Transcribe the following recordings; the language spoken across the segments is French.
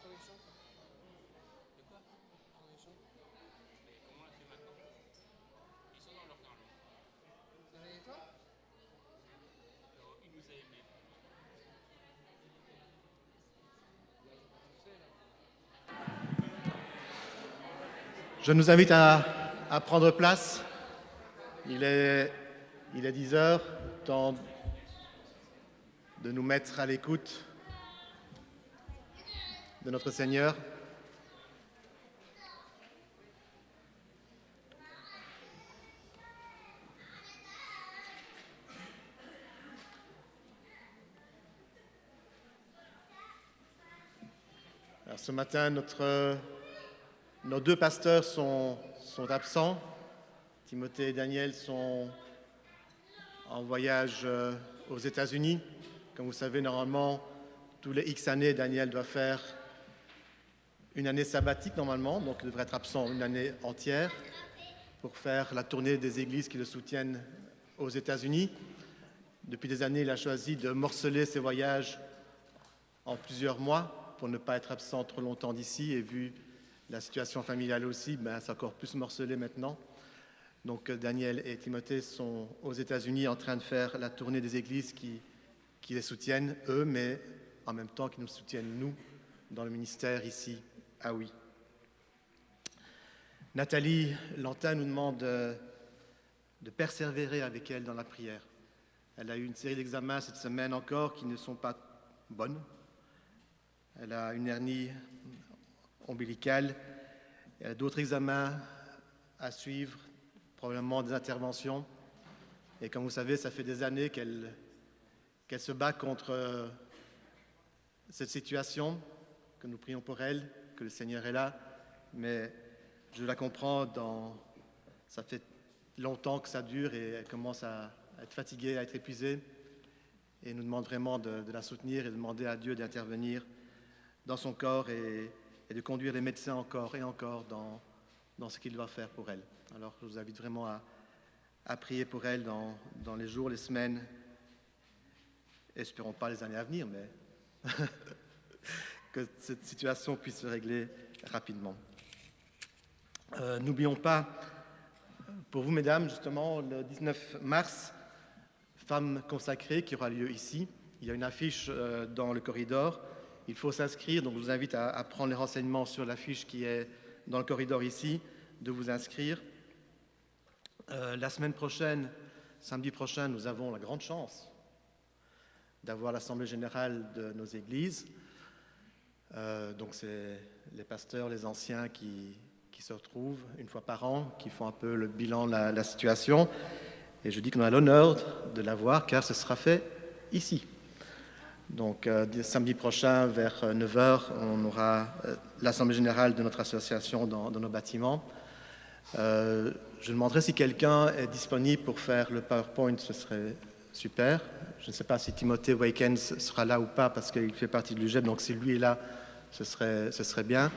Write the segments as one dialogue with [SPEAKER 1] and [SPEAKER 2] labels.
[SPEAKER 1] De quoi? Mais comment on l'a fait maintenant? Ils sont dans leur carnet. Alors, il nous a aimés.
[SPEAKER 2] Je nous invite à prendre place. Il est 10 heures, temps de nous mettre à l'écoute de notre Seigneur. Alors, ce matin, nos deux pasteurs sont absents. Timothée et Daniel sont en voyage aux États-Unis. Comme vous savez, normalement, tous les X années, Daniel doit faire une année sabbatique, normalement, donc il devrait être absent une année entière pour faire la tournée des églises qui le soutiennent aux États-Unis. Depuis des années, il a choisi de morceler ses voyages en plusieurs mois pour ne pas être absent trop longtemps d'ici. Et vu la situation familiale aussi, c'est encore plus morcelé maintenant. Donc Daniel et Timothée sont aux États-Unis en train de faire la tournée des églises qui les soutiennent, eux, mais en même temps qui nous soutiennent, nous, dans le ministère ici à Oui. Nathalie Lantin nous demande de persévérer avec elle dans la prière. Elle a eu une série d'examens cette semaine encore qui ne sont pas bonnes. Elle a une hernie ombilicale. Elle a d'autres examens à suivre, probablement des interventions. Et comme vous savez, ça fait des années qu'elle se bat contre cette situation, que nous prions pour elle, que le Seigneur est là. Mais je la comprends, ça fait longtemps que ça dure et elle commence à être fatiguée, à être épuisée. Et nous demande vraiment de la soutenir et de demander à Dieu d'intervenir dans son corps et de conduire les médecins encore et encore dans ce qu'il doit faire pour elle. Alors je vous invite vraiment à prier pour elle dans les jours, les semaines, espérons pas les années à venir, mais que cette situation puisse se régler rapidement. N'oublions pas, pour vous mesdames, justement, le 19 mars, Femmes consacrées qui aura lieu ici. Il y a une affiche dans le corridor. Il faut s'inscrire, donc je vous invite à prendre les renseignements sur l'affiche qui est dans le corridor ici, de vous inscrire. La semaine prochaine, samedi prochain, nous avons la grande chance d'avoir l'Assemblée générale de nos églises. Donc c'est les pasteurs, les anciens qui se retrouvent une fois par an, qui font un peu le bilan de la situation. Et je dis qu'on a l'honneur de la voir car ce sera fait ici. Donc samedi prochain vers 9h, on aura l'Assemblée générale de notre association dans nos bâtiments. Je demanderai si quelqu'un est disponible pour faire le PowerPoint, ce serait super. Je ne sais pas si Timothée Wakens sera là ou pas parce qu'il fait partie de l'UGEP, donc si lui est là, ce serait bien.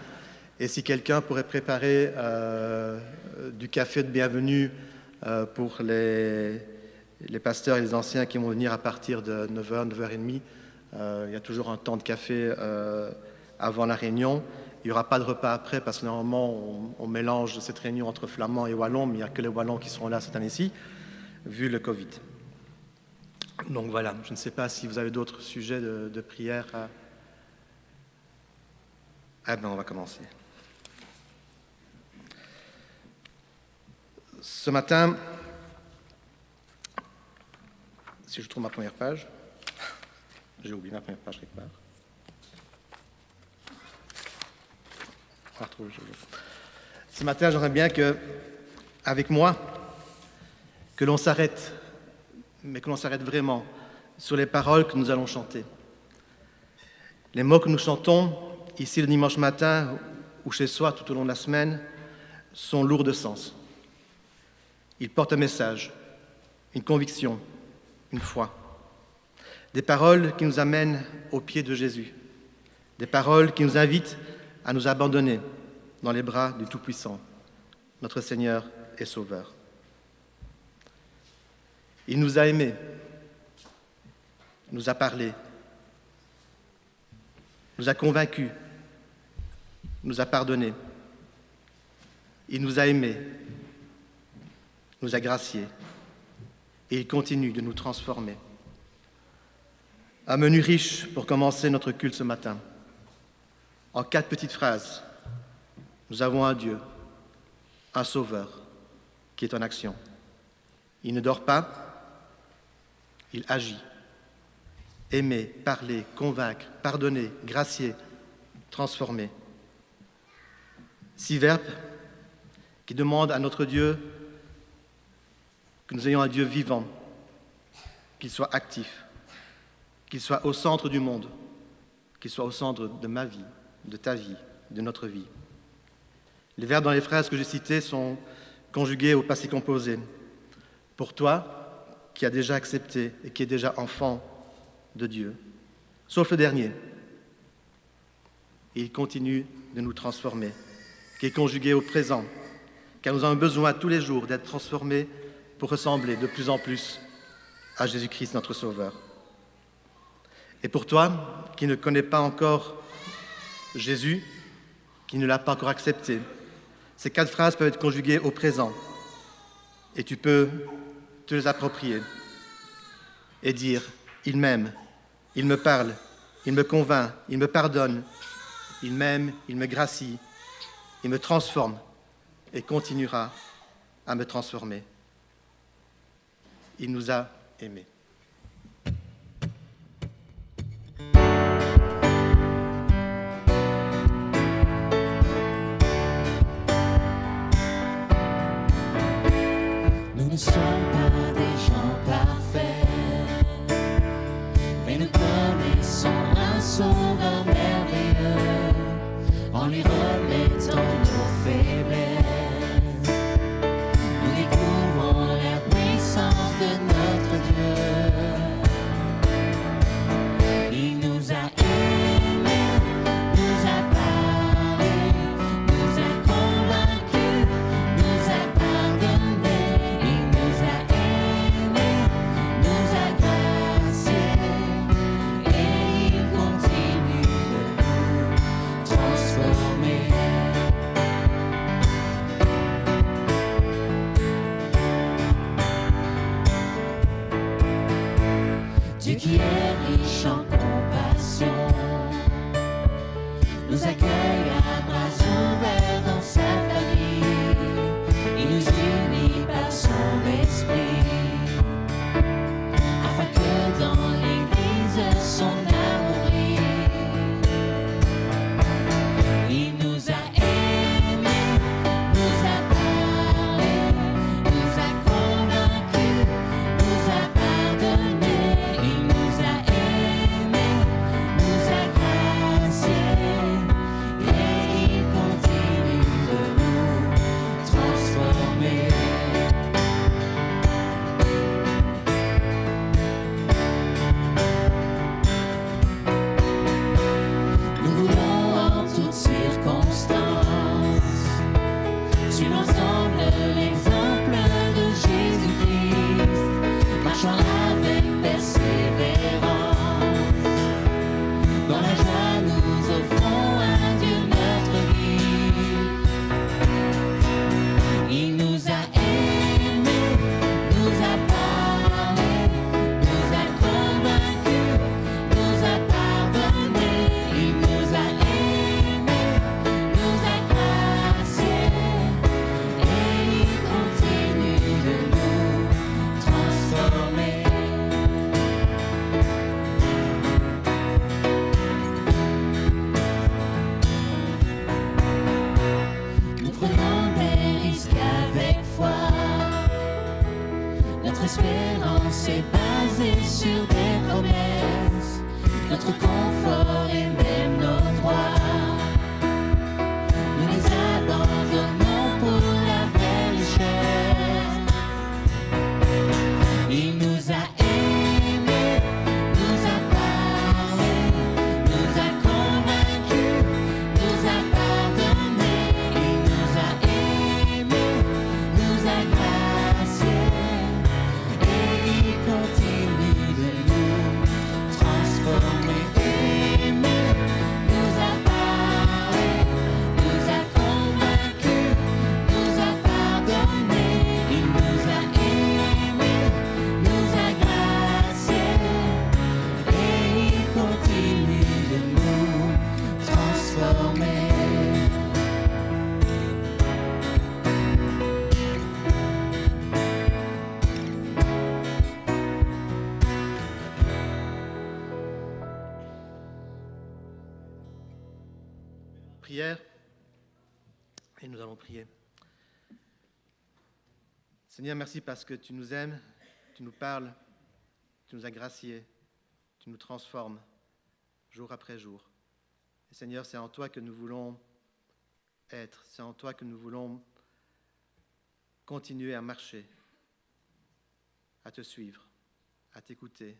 [SPEAKER 2] Et si quelqu'un pourrait préparer du café de bienvenue pour les pasteurs et les anciens qui vont venir à partir de 9h, 9h30. Il y a toujours un temps de café avant la réunion. Il n'y aura pas de repas après parce que normalement on mélange cette réunion entre flamands et wallons, mais il n'y a que les wallons qui seront là cette année-ci, vu le Covid. Donc voilà, je ne sais pas si vous avez d'autres sujets de prière. On va commencer. Ce matin, si je trouve ma première page, j'ai oublié ma première page quelque part. Ce matin, j'aimerais bien avec moi, que l'on s'arrête, mais que l'on s'arrête vraiment sur les paroles que nous allons chanter. Les mots que nous chantons ici le dimanche matin ou chez soi tout au long de la semaine sont lourds de sens. Ils portent un message, une conviction, une foi. Des paroles qui nous amènent aux pieds de Jésus. Des paroles qui nous invitent à nous abandonner dans les bras du Tout-Puissant, notre Seigneur et Sauveur. Il nous a aimés, nous a parlé, nous a convaincus nous a pardonnés. Il nous a aimés, nous a graciés, et il continue de nous transformer. Un menu riche pour commencer notre culte ce matin. En 4 petites phrases, nous avons un Dieu, un Sauveur, qui est en action. Il ne dort pas, il agit. Aimer, parler, convaincre, pardonner, gracier, transformer. 6 verbes qui demandent à notre Dieu que nous ayons un Dieu vivant, qu'il soit actif, qu'il soit au centre du monde, qu'il soit au centre de ma vie, de ta vie, de notre vie. Les verbes dans les phrases que j'ai citées sont conjugués au passé composé. Pour toi, qui as déjà accepté et qui est déjà enfant de Dieu, sauf le dernier. Et il continue de nous transformer, qui est conjugué au présent, car nous avons besoin tous les jours d'être transformés pour ressembler de plus en plus à Jésus-Christ, notre Sauveur. Et pour toi, qui ne connais pas encore Jésus, qui ne l'a pas encore accepté, ces 4 phrases peuvent être conjuguées au présent, et tu peux te les approprier et dire « Il m'aime, il me parle, il me convainc, il me pardonne, il m'aime, il me gracie, il me transforme et continuera à me transformer. Il nous a aimés. »
[SPEAKER 3] Nous ne sommes pas des gens parfaits, mais nous connaissons un Sauveur merveilleux, en lui remettant nos faiblesses. Nous découvrons la puissance de notre Dieu. Il nous a aimés, nous a parlé, nous a convaincus, nous a pardonnés. Il nous a aimés, nous a graciés, et il continue de nous transformer. Dieu qui est riche en compassion nous accueille à bras ouverts dans sa famille. Il nous unit par son esprit, afin que dans l'Église son amour brille. Il nous a aimés, nous a parlé, nous a convaincus, nous a pardonnés. Il nous a aimés, nous a graciés, et il continue de nous transformer. Nous voulons en toutes circonstances suivre ensemble l'exemple de Jésus-Christ, marchant avec persévérance. Dans la joie, nous offrons à Dieu notre vie. Il nous a aimés, nous a parlé, nous a convaincus, nous a pardonnés. Il nous a aimés, nous a graciés, et il continue de nous transformer. Nous prenons des risques avec foi. Notre espérance est basée sur des promesses, notre confort et même nos droits. Nous les abandonnons pour la vraie richesse. Il nous a aimés, nous a parlé, nous a convaincus, nous a pardonnés. Il nous a aimés, nous a graciés, et il continue de nous transformer.
[SPEAKER 2] prière et nous allons prier. Seigneur, merci parce que tu nous aimes, tu nous parles, tu nous as graciés, tu nous transformes jour après jour. Et Seigneur, c'est en toi que nous voulons être, c'est en toi que nous voulons continuer à marcher, à te suivre, à t'écouter. Et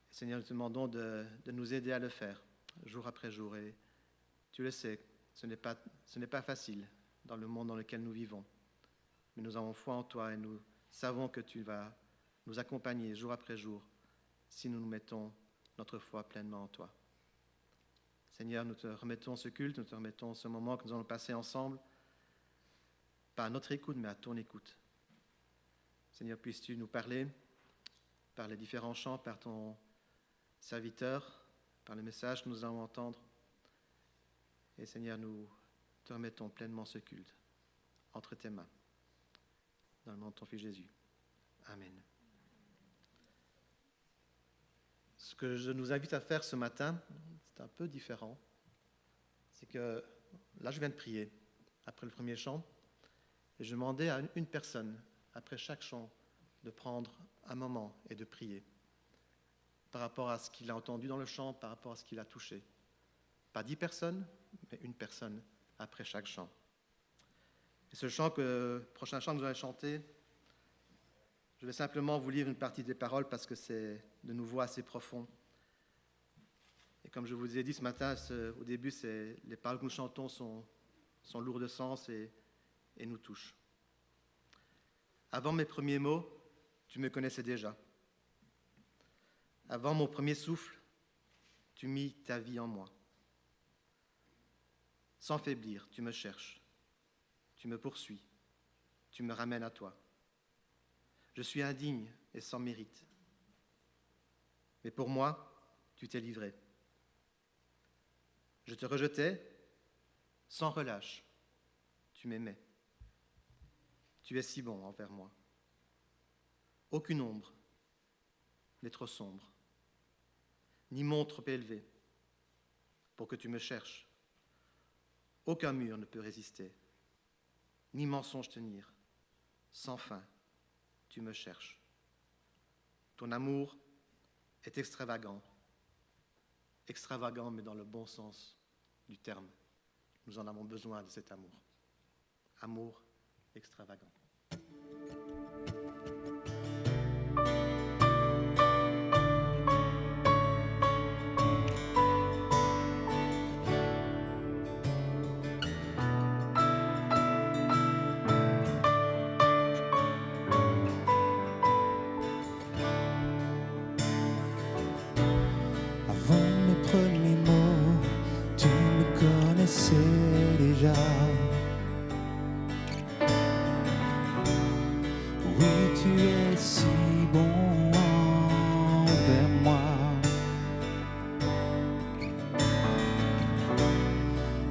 [SPEAKER 2] Seigneur, nous te demandons de nous aider à le faire jour après jour. Et tu le sais, ce n'est pas facile dans le monde dans lequel nous vivons. Mais nous avons foi en toi et nous savons que tu vas nous accompagner jour après jour si nous nous mettons notre foi pleinement en toi. Seigneur, nous te remettons ce culte, nous te remettons ce moment que nous allons passer ensemble, pas à notre écoute, mais à ton écoute. Seigneur, puisses-tu nous parler par les différents chants, par ton serviteur, par le message que nous allons entendre. Et Seigneur, nous te remettons pleinement ce culte entre tes mains. Dans le nom de ton Fils Jésus. Amen. Ce que je nous invite à faire ce matin, c'est un peu différent. C'est que là, je viens de prier après le premier chant. Et je demandais à une personne, après chaque chant, de prendre un moment et de prier par rapport à ce qu'il a entendu dans le chant, par rapport à ce qu'il a touché. Pas 10 personnes, mais une personne après chaque chant. Et ce prochain chant que nous allons chanter, je vais simplement vous lire une partie des paroles parce que c'est de nouveau assez profond. Et comme je vous ai dit ce matin, au début, les paroles que nous chantons sont lourdes de sens et nous touchent. Avant mes premiers mots, tu me connaissais déjà. Avant mon premier souffle, tu mis ta vie en moi. Sans faiblir, tu me cherches. Tu me poursuis, tu me ramènes à toi. Je suis indigne et sans mérite. Mais pour moi, tu t'es livré. Je te rejetais sans relâche. Tu m'aimais. Tu es si bon envers moi. Aucune ombre n'est trop sombre, ni montre trop élevée pour que tu me cherches. Aucun mur ne peut résister. Ni mensonge tenir, sans fin, tu me cherches. Ton amour est extravagant mais dans le bon sens du terme. Nous en avons besoin de cet amour. Amour extravagant.
[SPEAKER 3] Déjà. Oui, tu es si bon envers moi.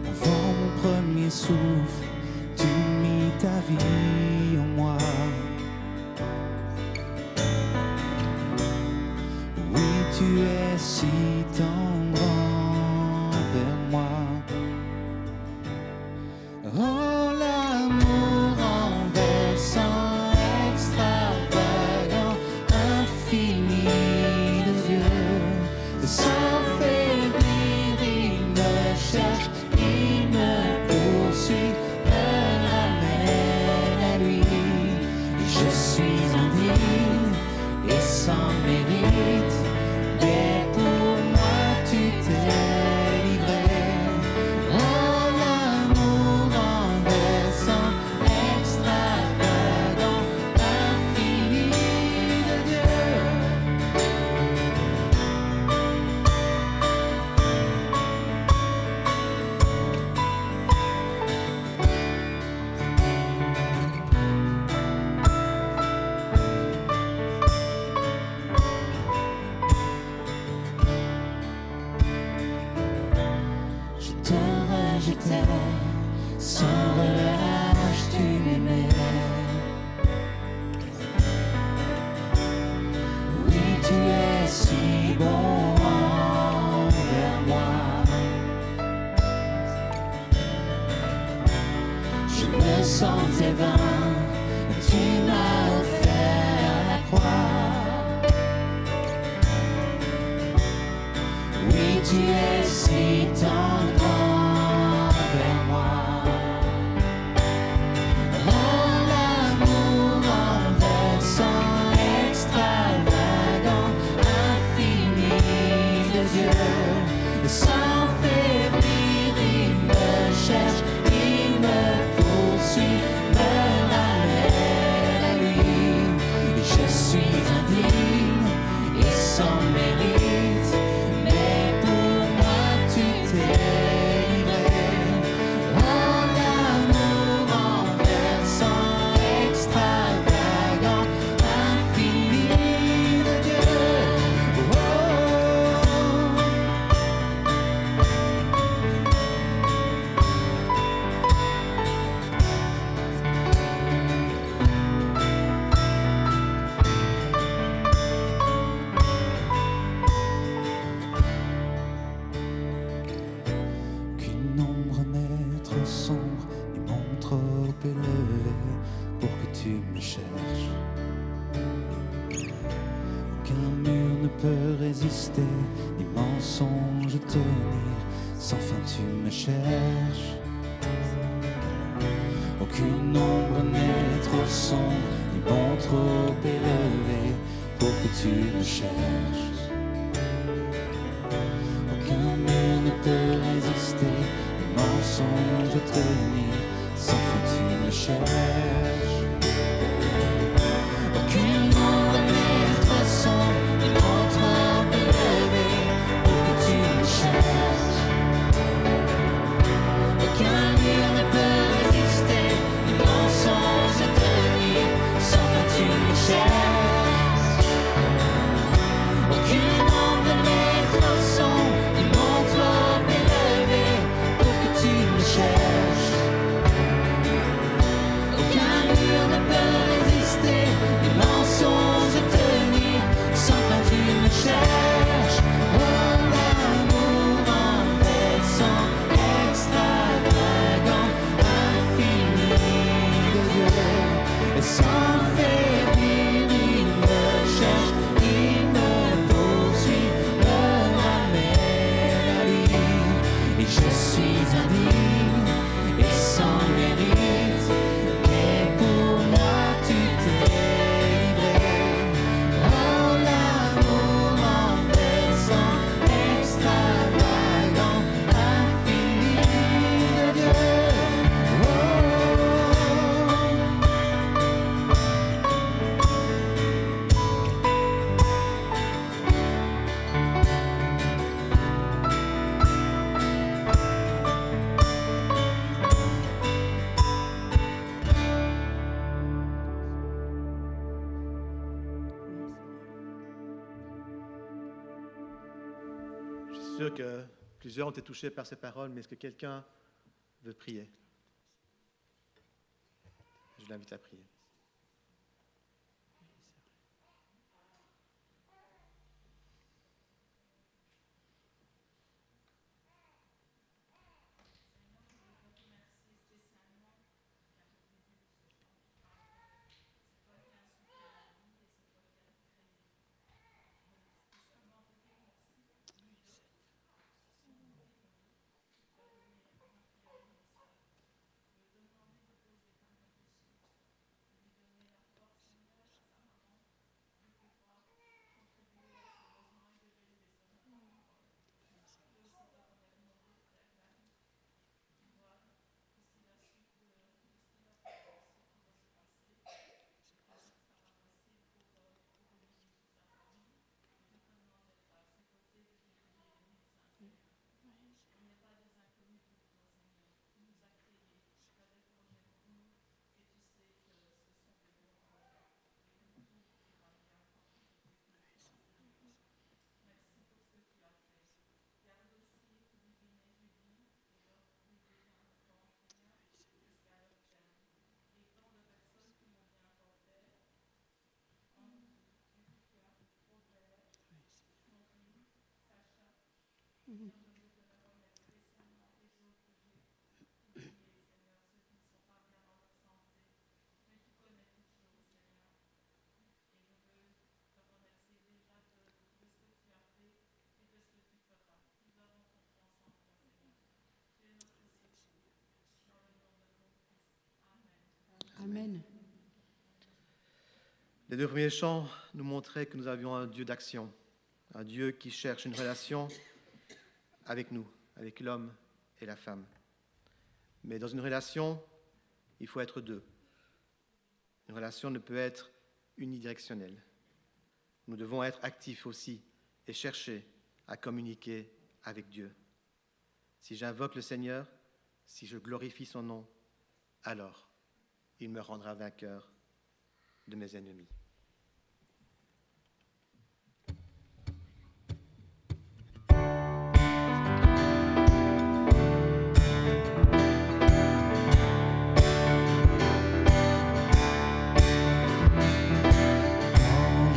[SPEAKER 3] Avant mon premier souffle, tu mis ta vie en moi. Oui, tu es si tendre envers moi. Oh, l'amour renversant, extravagant, infini de Dieu. Sans faiblir, il me cherche, il me poursuit, me ramène à lui. Je suis indigne et sans mérite, mais pour moi tu t'es livré. Sans relâche, tu m'aimais. Oui, tu es si bon envers moi. tu es si tendre vers moi. Oh, l'amour renversant, extravagant, infini de Dieu. Sans faiblir, il me cherche, il me poursuit, me ramène à lui. Je suis indigne et sans mérite, mais pour moi tu t'es livré. Oh, l'amour renversant, extravagant, infini de Dieu. Oh. Qu'une ombre n'est trop sombre, ni mon trop élevé pour que tu me cherches. Aucun mur ne peut résister, ni mensonge tenir, sans fin tu me cherches. Aucune ombre n'est trop sombre, ni bon trop élevé pour que tu me cherches. Aucun mur ne peut résister, les mensonges tenir, sans fin tu me cherches. Aucune ombre n'est trop sombre, ni bon trop élevé pour que tu me cherches. Aucun mur ne peut résister, les mensonges tenir, sans fin tu me cherches. Aucune ombre n'est trop sombre, ni mon trop élevé pour que tu me cherches. Aucun mur ne peut résister, les mensonges tenir, sans fin tu me cherches. Oh, l'amour renversant, extravagant, infini de Dieu. Et sans faiblir, il me cherche, il me poursuit, me ramène à lui. Et je suis indigne et sans mérite, mais pour moi tu t'es livré. Oh, l'amour renversant, extravagant, infini de Dieu. Oh.
[SPEAKER 2] Je suis sûr que plusieurs ont été touchés par ces paroles, mais est-ce que quelqu'un veut prier? Je l'invite à prier.
[SPEAKER 4] Amen.
[SPEAKER 2] Les 2 premiers chants nous montraient que nous avions un Dieu d'action, un Dieu qui cherche une relation avec nous, avec l'homme et la femme. Mais dans une relation, il faut être 2. Une relation ne peut être unidirectionnelle. Nous devons être actifs aussi et chercher à communiquer avec Dieu. Si j'invoque le Seigneur, si je glorifie son nom, alors il me rendra vainqueur de mes ennemis.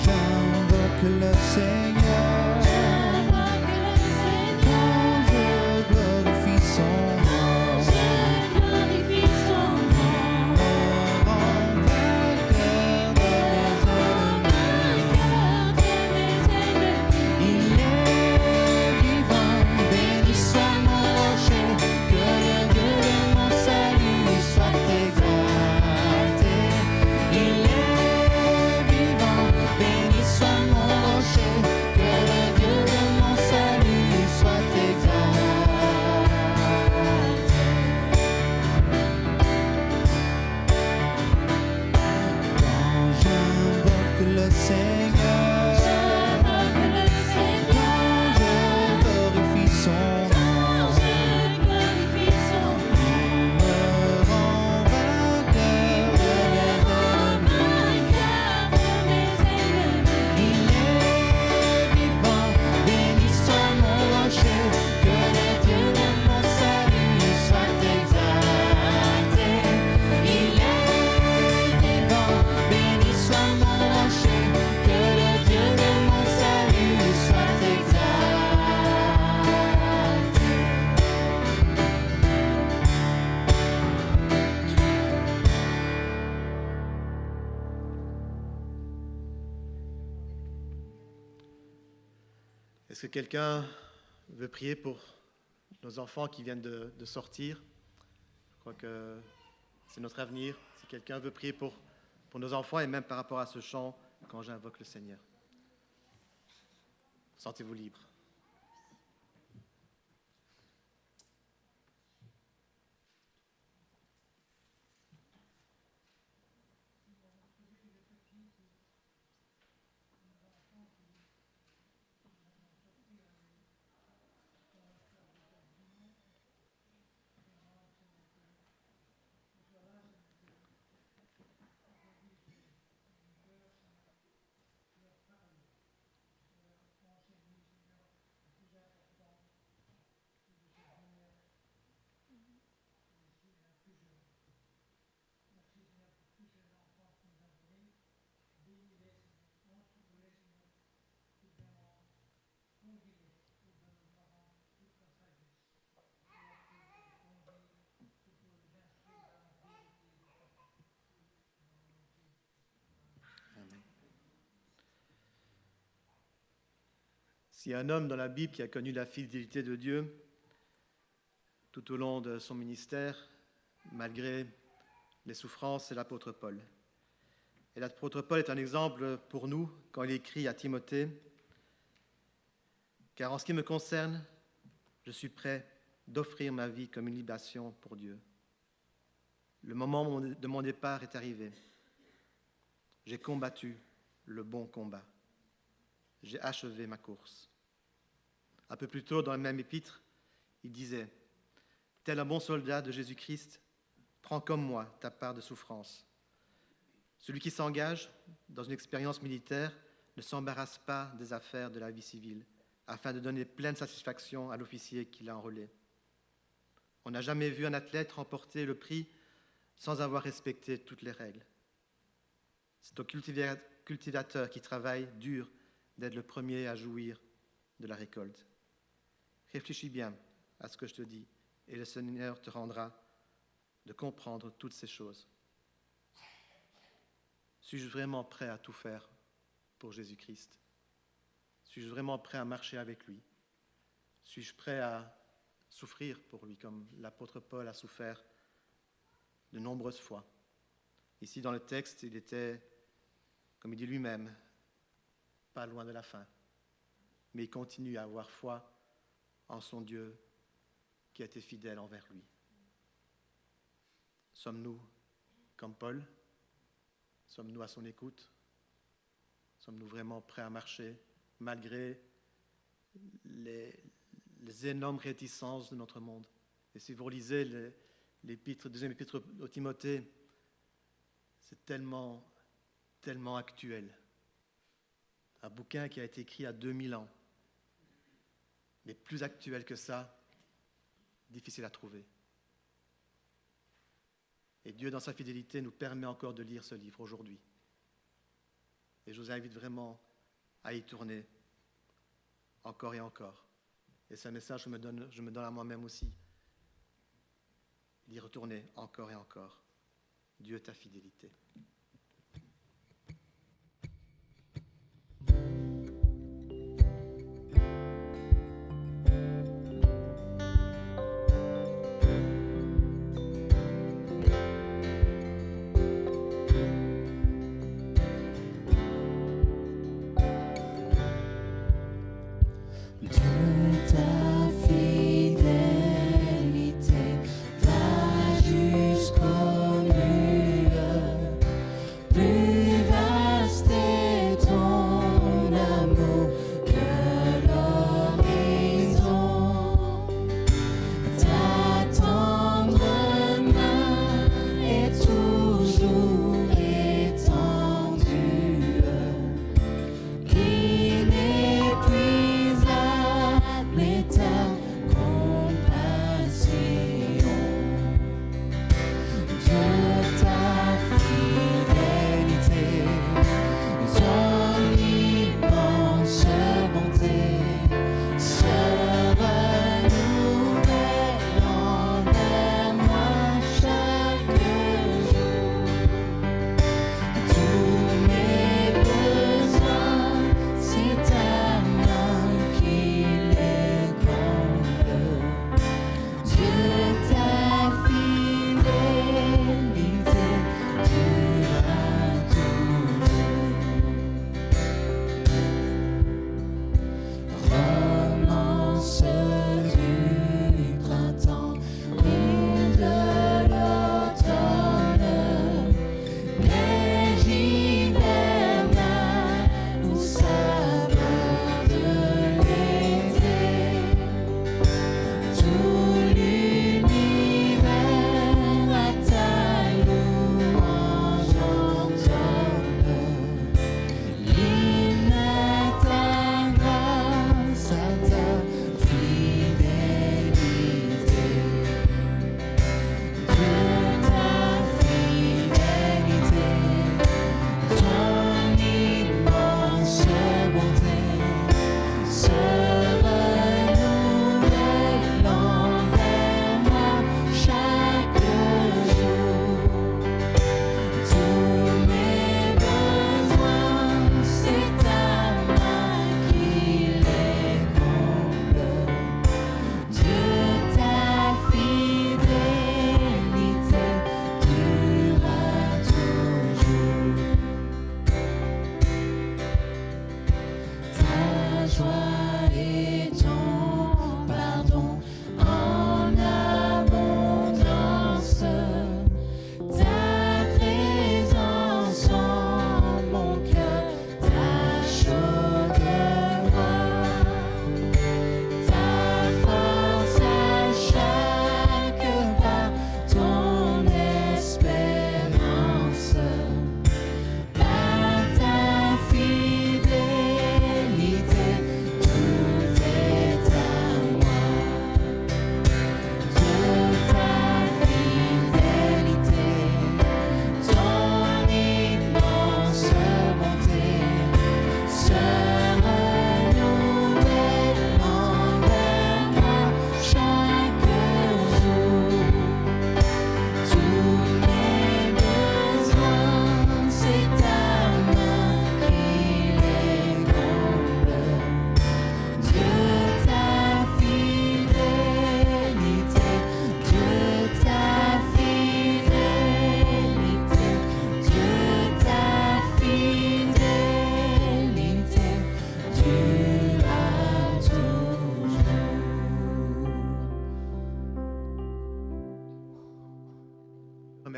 [SPEAKER 3] J'invoque le Seigneur, quand je glorifie son nom, me rend vainqueur de mes ennemis. Il est vivant, béni soit mon rocher, que le Dieu de mon salut soit exalté. Il est vivant, béni soit mon rocher, que le Dieu de mon salut soit exalté. Quand j'invoque le Seigneur, quand je glorifie son nom, il me rend vainqueur de mes ennemis. Il est vivant, béni soit mon rocher, que le Dieu de mon salut soit exalté. Il est vivant, béni soit mon rocher, que le Dieu de mon salut soit exalté.
[SPEAKER 2] Est-ce que quelqu'un veut prier pour nos enfants qui viennent de sortir? Je crois que c'est notre avenir. Si quelqu'un veut prier pour nos enfants et même par rapport à ce chant, quand j'invoque le Seigneur. Sentez-vous libre. S'il y a un homme dans la Bible qui a connu la fidélité de Dieu tout au long de son ministère, malgré les souffrances, c'est l'apôtre Paul. Et l'apôtre Paul est un exemple pour nous quand il écrit à Timothée « Car en ce qui me concerne, je suis prêt d'offrir ma vie comme une libation pour Dieu. Le moment de mon départ est arrivé. J'ai combattu le bon combat. J'ai achevé ma course. » Un peu plus tôt, dans le même épître, il disait « Tel un bon soldat de Jésus-Christ, prends comme moi ta part de souffrance. Celui qui s'engage dans une expérience militaire ne s'embarrasse pas des affaires de la vie civile, afin de donner pleine satisfaction à l'officier qui l'a enrôlé. On n'a jamais vu un athlète remporter le prix sans avoir respecté toutes les règles. C'est au cultivateur qui travaille dur d'être le premier à jouir de la récolte. Réfléchis bien à ce que je te dis, et le Seigneur te rendra de comprendre toutes ces choses. Suis-je vraiment prêt à tout faire pour Jésus-Christ? Suis-je vraiment prêt à marcher avec lui? Suis-je prêt à souffrir pour lui, comme l'apôtre Paul a souffert de nombreuses fois? Ici, dans le texte, il était, comme il dit lui-même, pas loin de la fin. Mais il continue à avoir foi en son Dieu qui a été fidèle envers lui. Sommes-nous comme Paul? Sommes-nous à son écoute? Sommes-nous vraiment prêts à marcher malgré les énormes réticences de notre monde? Et si vous relisez deuxième épître au Timothée, c'est tellement actuel. Un bouquin qui a été écrit à 2000 ans. Mais plus actuel que ça, difficile à trouver. Et Dieu, dans sa fidélité, nous permet encore de lire ce livre aujourd'hui. Et je vous invite vraiment à y tourner encore et encore. Et c'est un message que je me donne à moi-même aussi. D'y retourner encore et encore. Dieu, ta fidélité.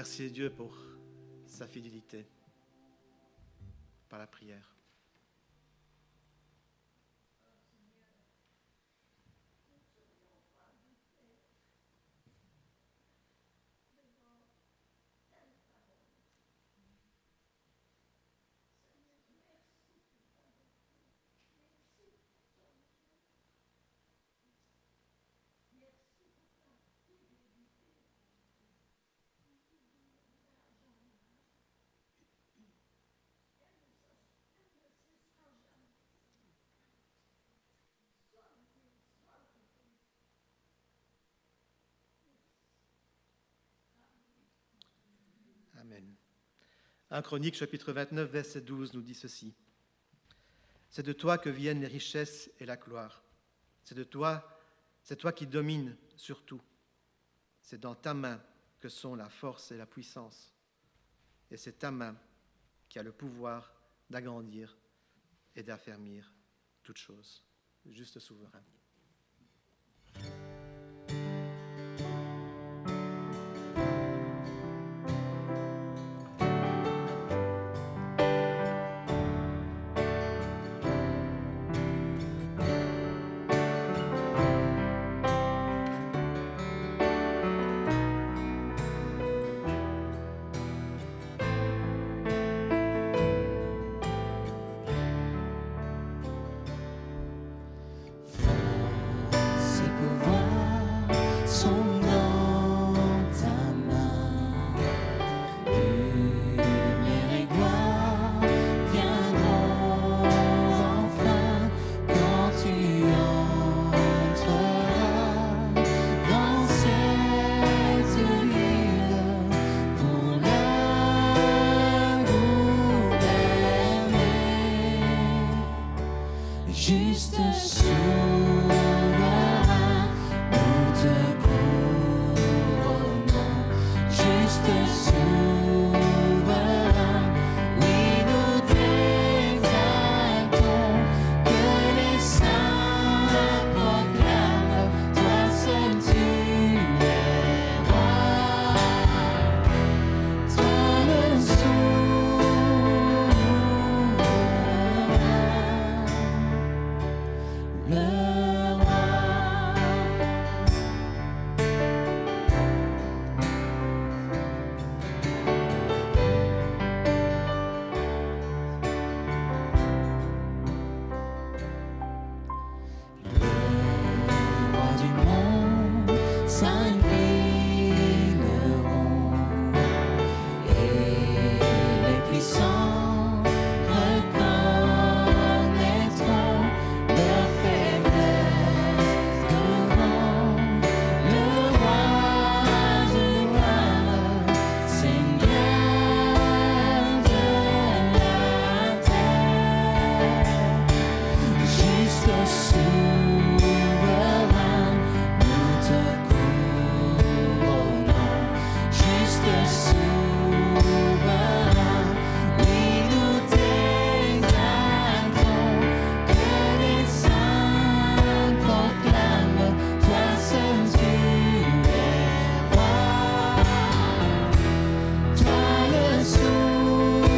[SPEAKER 2] remercier Dieu pour sa fidélité par la prière. Amen. 1 Chronique, chapitre 29, verset 12, nous dit ceci. C'est de toi que viennent les richesses et la gloire. C'est toi qui domines sur tout. C'est dans ta main que sont la force et la puissance. Et c'est ta main qui a le pouvoir d'agrandir et d'affermir toutes choses. Juste souverain.
[SPEAKER 3] Ses pouvoirs sont dans ta main. Lumière et gloire viendront enfin quand tu entreras dans cette ville pour la gouverner. Juste souverain, nous te couronnons. Juste souverain, oui, nous t'exaltons. Que les saints proclament, toi seul tu es roi. Toi le souverain, le roi. Le roi du monde s'inclineront et les puissants reconnaîtront leur faiblesse devant le roi de gloire, Seigneur de la terre. Juste souverain, nous te couronnons. Juste souverain, oui, nous t'exaltons. Que les saints proclament, toi seul tu es roi. Toi le souverain.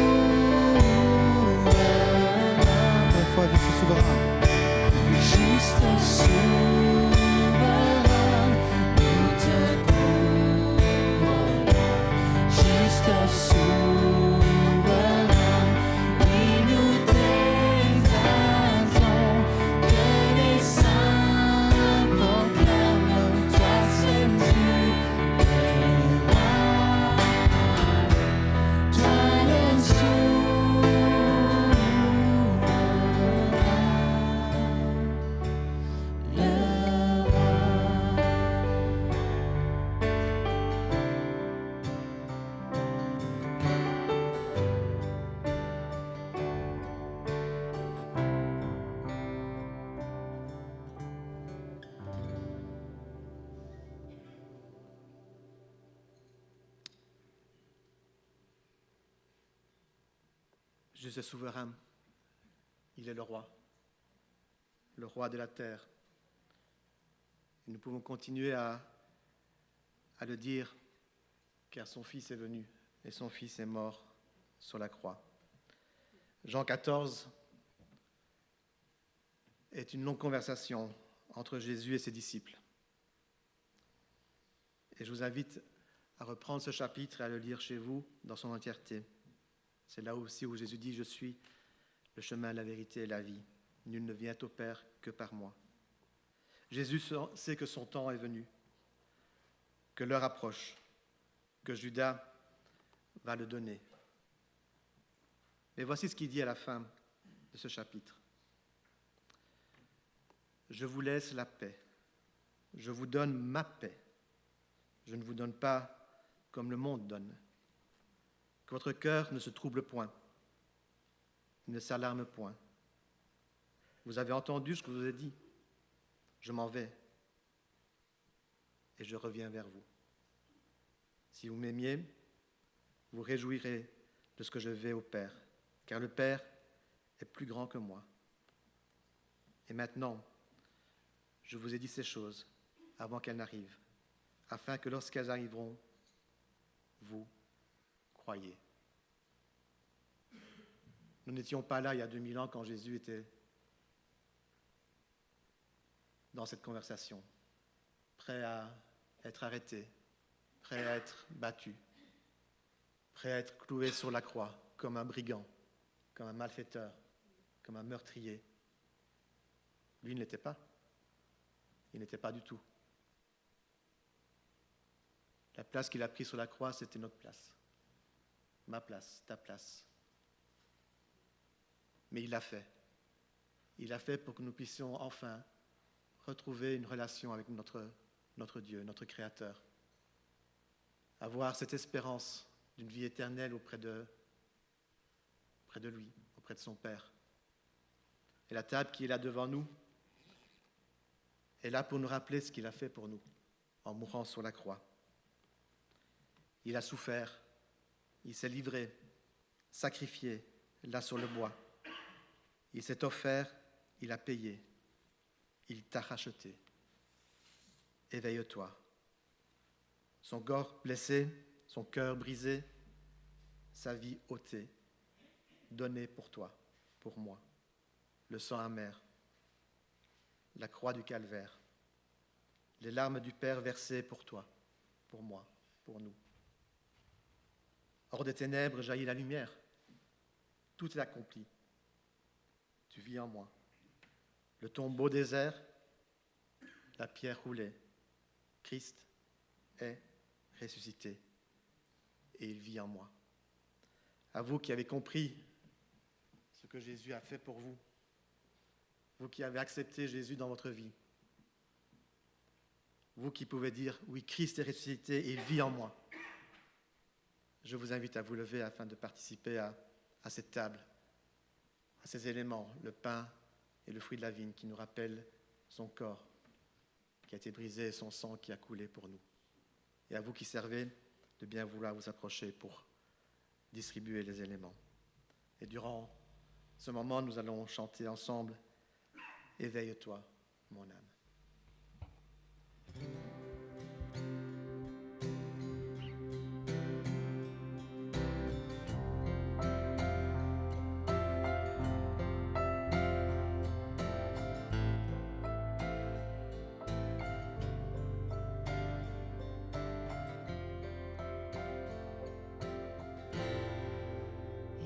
[SPEAKER 4] Encore une fois, je suis souverain.
[SPEAKER 3] Juste souverain, nous te couronnons. Juste souverain, oui, nous t'exaltons. Que les saints proclament, toi seul tu es roi. Toi le souverain, le roi.
[SPEAKER 2] Juste souverain, il est le roi de la terre. Et nous pouvons continuer à le dire car son Fils est venu et son Fils est mort sur la croix. Jean 14 est une longue conversation entre Jésus et ses disciples. Et je vous invite à reprendre ce chapitre et à le lire chez vous dans son entièreté. C'est là aussi où Jésus dit « Je suis le chemin, la vérité et la vie. Nul ne vient au Père que par moi. » Jésus sait que son temps est venu, que l'heure approche, que Judas va le donner. Mais voici ce qu'il dit à la fin de ce chapitre. « Je vous laisse la paix. Je vous donne ma paix. Je ne vous donne pas comme le monde donne. Que votre cœur ne se trouble point, ne s'alarme point. Vous avez entendu ce que je vous ai dit. Je m'en vais et je reviens vers vous. Si vous m'aimiez, vous réjouirez de ce que je vais au Père, car le Père est plus grand que moi. Et maintenant, je vous ai dit ces choses avant qu'elles n'arrivent, afin que lorsqu'elles arriveront, vous croyez. Nous n'étions pas là il y a 2000 ans quand Jésus était dans cette conversation, prêt à être arrêté, prêt à être battu, prêt à être cloué sur la croix comme un brigand, comme un malfaiteur, comme un meurtrier. Lui, il ne l'était pas. Il n'était pas du tout. La place qu'il a prise sur la croix, c'était notre place. Ma place, ta place. Mais il l'a fait. Il l'a fait pour que nous puissions enfin retrouver une relation avec notre Dieu, notre Créateur. Avoir cette espérance d'une vie éternelle auprès de lui, auprès de son Père. Et la table qui est là devant nous est là pour nous rappeler ce qu'il a fait pour nous en mourant sur la croix. Il a souffert, il s'est livré, sacrifié, là sur le bois. Il s'est offert, il a payé, il t'a racheté. Éveille-toi. Son corps blessé, son cœur brisé, sa vie ôtée, donnée pour toi, pour moi. Le sang amer, la croix du calvaire, les larmes du Père versées pour toi, pour moi, pour nous. Hors des ténèbres jaillit la lumière. Tout est accompli. Tu vis en moi. Le tombeau désert, la pierre roulée. Christ est ressuscité et il vit en moi. À vous qui avez compris ce que Jésus a fait pour vous, vous qui avez accepté Jésus dans votre vie, vous qui pouvez dire « Oui, Christ est ressuscité et il vit en moi », je vous invite à vous lever afin de participer à cette table, à ces éléments, le pain et le fruit de la vigne qui nous rappellent son corps qui a été brisé et son sang qui a coulé pour nous. Et à vous qui servez, de bien vouloir vous approcher pour distribuer les éléments. Et durant ce moment, nous allons chanter ensemble « Éveille-toi, mon âme ».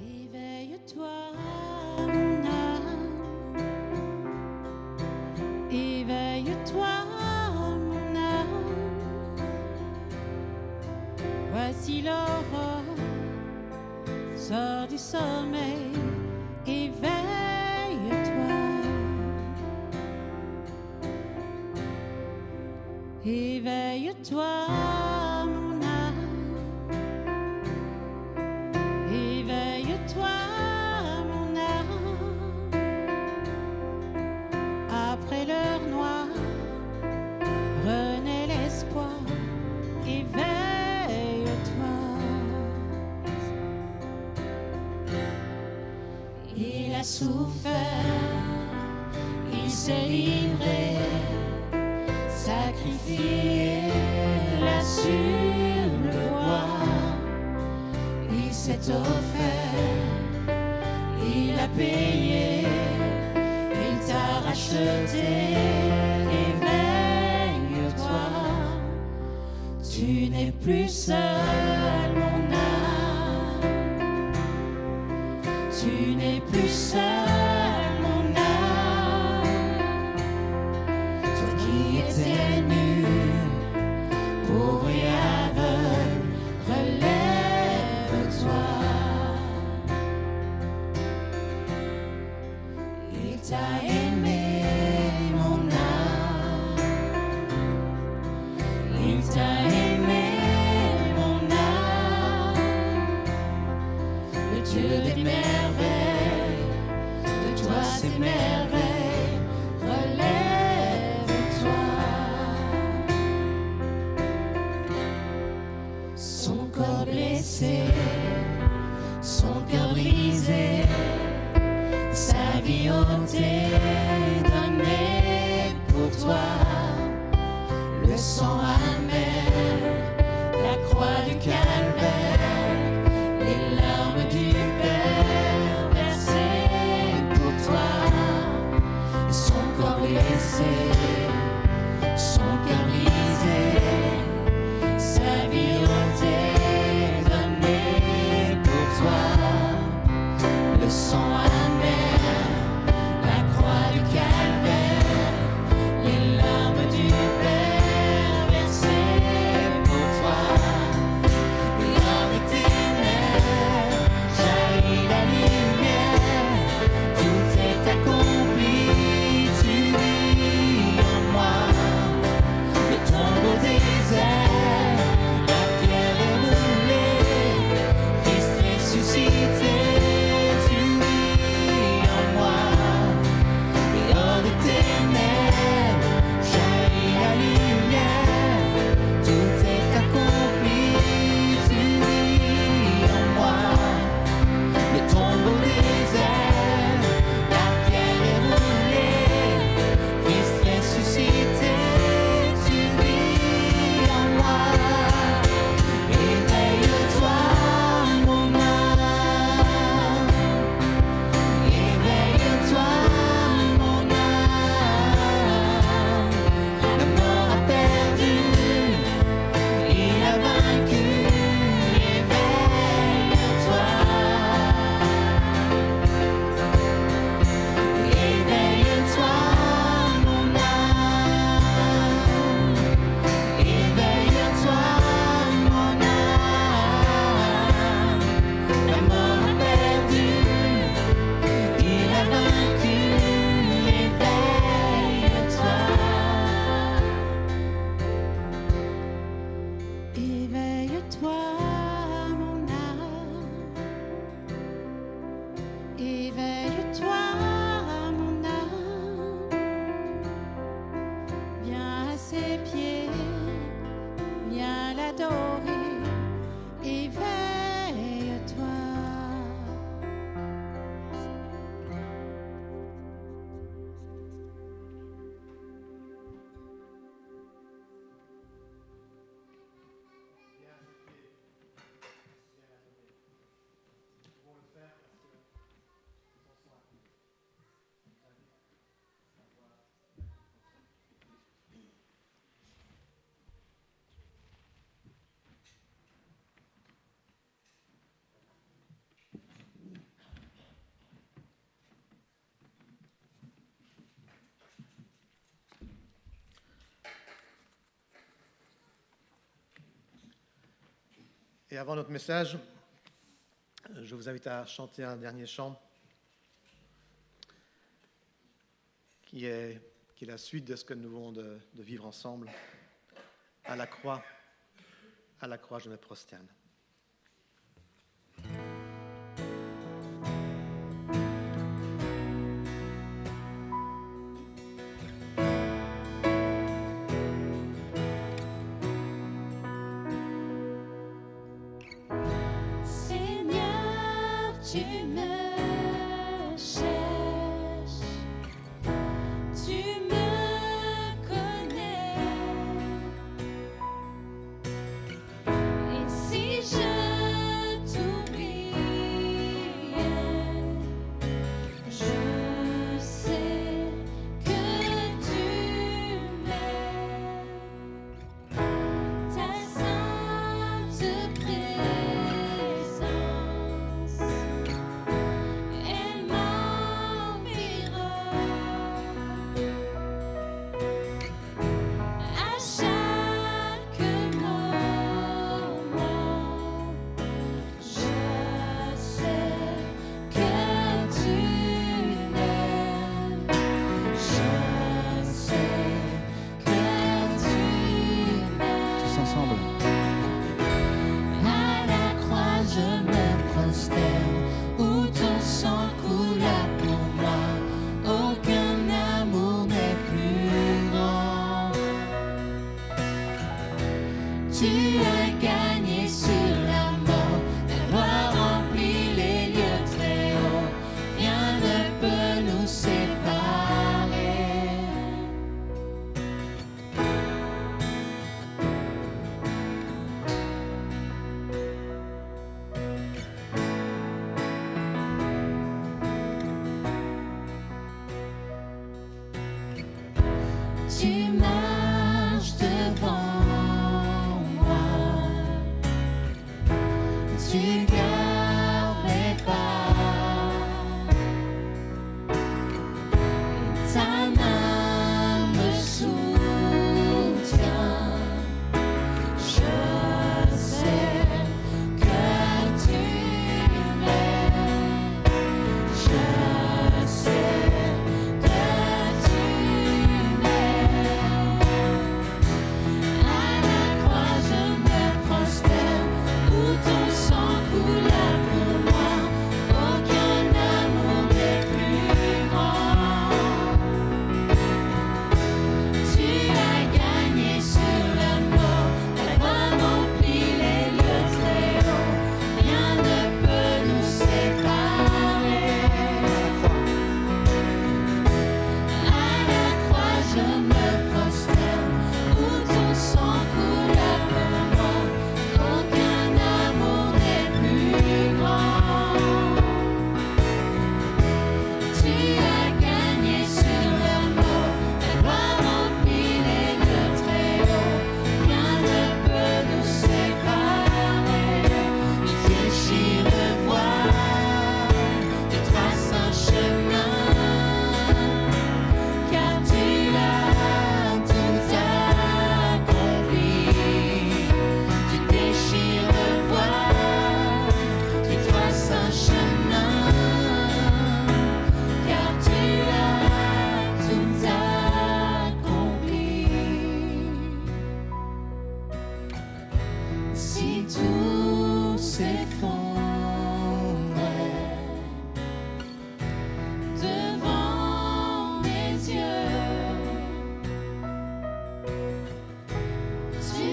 [SPEAKER 3] Éveille-toi, mon âme. Éveille-toi, mon âme. Voici l'aurore, sors du sommeil. Éveille-toi. Éveille-toi, mon âme. Éveille-toi, mon âme. Après l'heure noire, renaît l'espoir. Éveille-toi. Il a souffert, il s'est livré, sacrifié là sur le bois. s'est offert, il a payé, il t'a racheté. Éveille-toi, tu n'es plus seul, mon âme. Tu n'es plus seul, mon âme. Toi qui étais nu, pauvre et aveugle, relève-toi. Il t'a aimé, mon âme. Il t'a aimé, mon âme. Le Dieu des merveilles, de toi ces merveilles, relève-toi. Son corps blessé, son cœur brisé, sa vie ôtée, donnée pour toi. Le sang amer, la croix du calvaire, les larmes du Père versées pour toi. Son corps blessé, son cœur brisé, sa vie ôtée, donnée pour toi. Le sang amer, la croix du calvaire, les larmes du Père versées pour toi. Dans les ténèbres jaillit la lumière, tout est accompli, tu vis en moi. Le tombeau désert, la pierre est roulée, Christ ressuscité, tu vis en moi. Et hors des ténèbres jaillit la lumière, tout est accompli, tu vis en moi. Le tombeau désert, la pierre est roulée, Christ ressuscité, tu vis en moi. Éveille-toi, mon âme. Éveille-toi, mon âme. La mort a perdu, il a vaincu. Éveille-toi. Éveille-toi, mon âme. Éveille-toi, mon âme. La mort a perdu, il a vaincu. Éveille-toi. Éveille-toi, mon âme. Éveille-toi, mon âme. Viens à ses pieds, viens l'adorer. Éveille-toi.
[SPEAKER 2] Et avant notre message, je vous invite à chanter un dernier chant qui est la suite de ce que nous venons de vivre ensemble. À la croix, je me prosterne.
[SPEAKER 3] Seigneur, tu me cherches, tu me connais. Et si je t'oublie, Tu marches devant moi, tu gardes mes pas, et ta main me soutient. Je sais que tu m'aimes, je sais que tu m'aimes. À la croix je me prosterne, où ton sang coula pour moi. Aucun amour n'est plus grand. Tu as gagné sur la mort, ta main remplit les lieux très hauts. Rien ne peut nous séparer. À la croix je me prosterne, où ton sang coula pour moi. Aucun amour n'est plus grand. Tu as gagné sur la mort, ta gloire remplit les lieux très hauts. Rien ne peut nous séparer. Tu déchires le voile, tu traces un chemin, car tu as tout accompli. Tu déchires le voile, tu traces un chemin, car tu as tout accompli. Si tout s'effondrait devant mes yeux, tu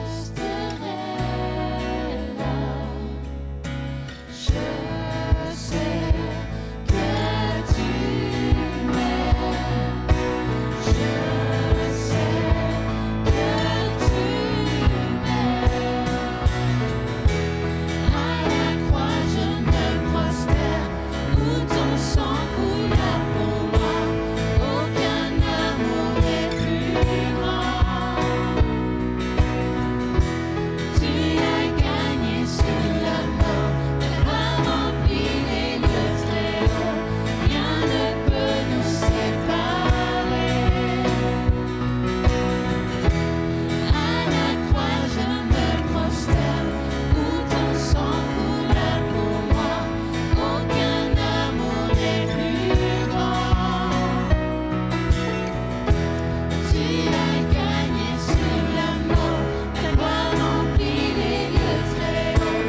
[SPEAKER 3] resterais là. Je sais que tu m'aimes, je sais que tu m'aimes. À la croix je me prosterne, où ton sang coula pour moi. Aucun amour n'est plus grand. Tu as gagné sur la mort, ta gloire remplit les lieux très hauts. Rien ne peut nous séparer. À la croix je me prosterne, où ton sang coula pour moi. Aucun amour n'est plus grand. Tu as gagné sur la mort, ta gloire remplit les lieux très hauts.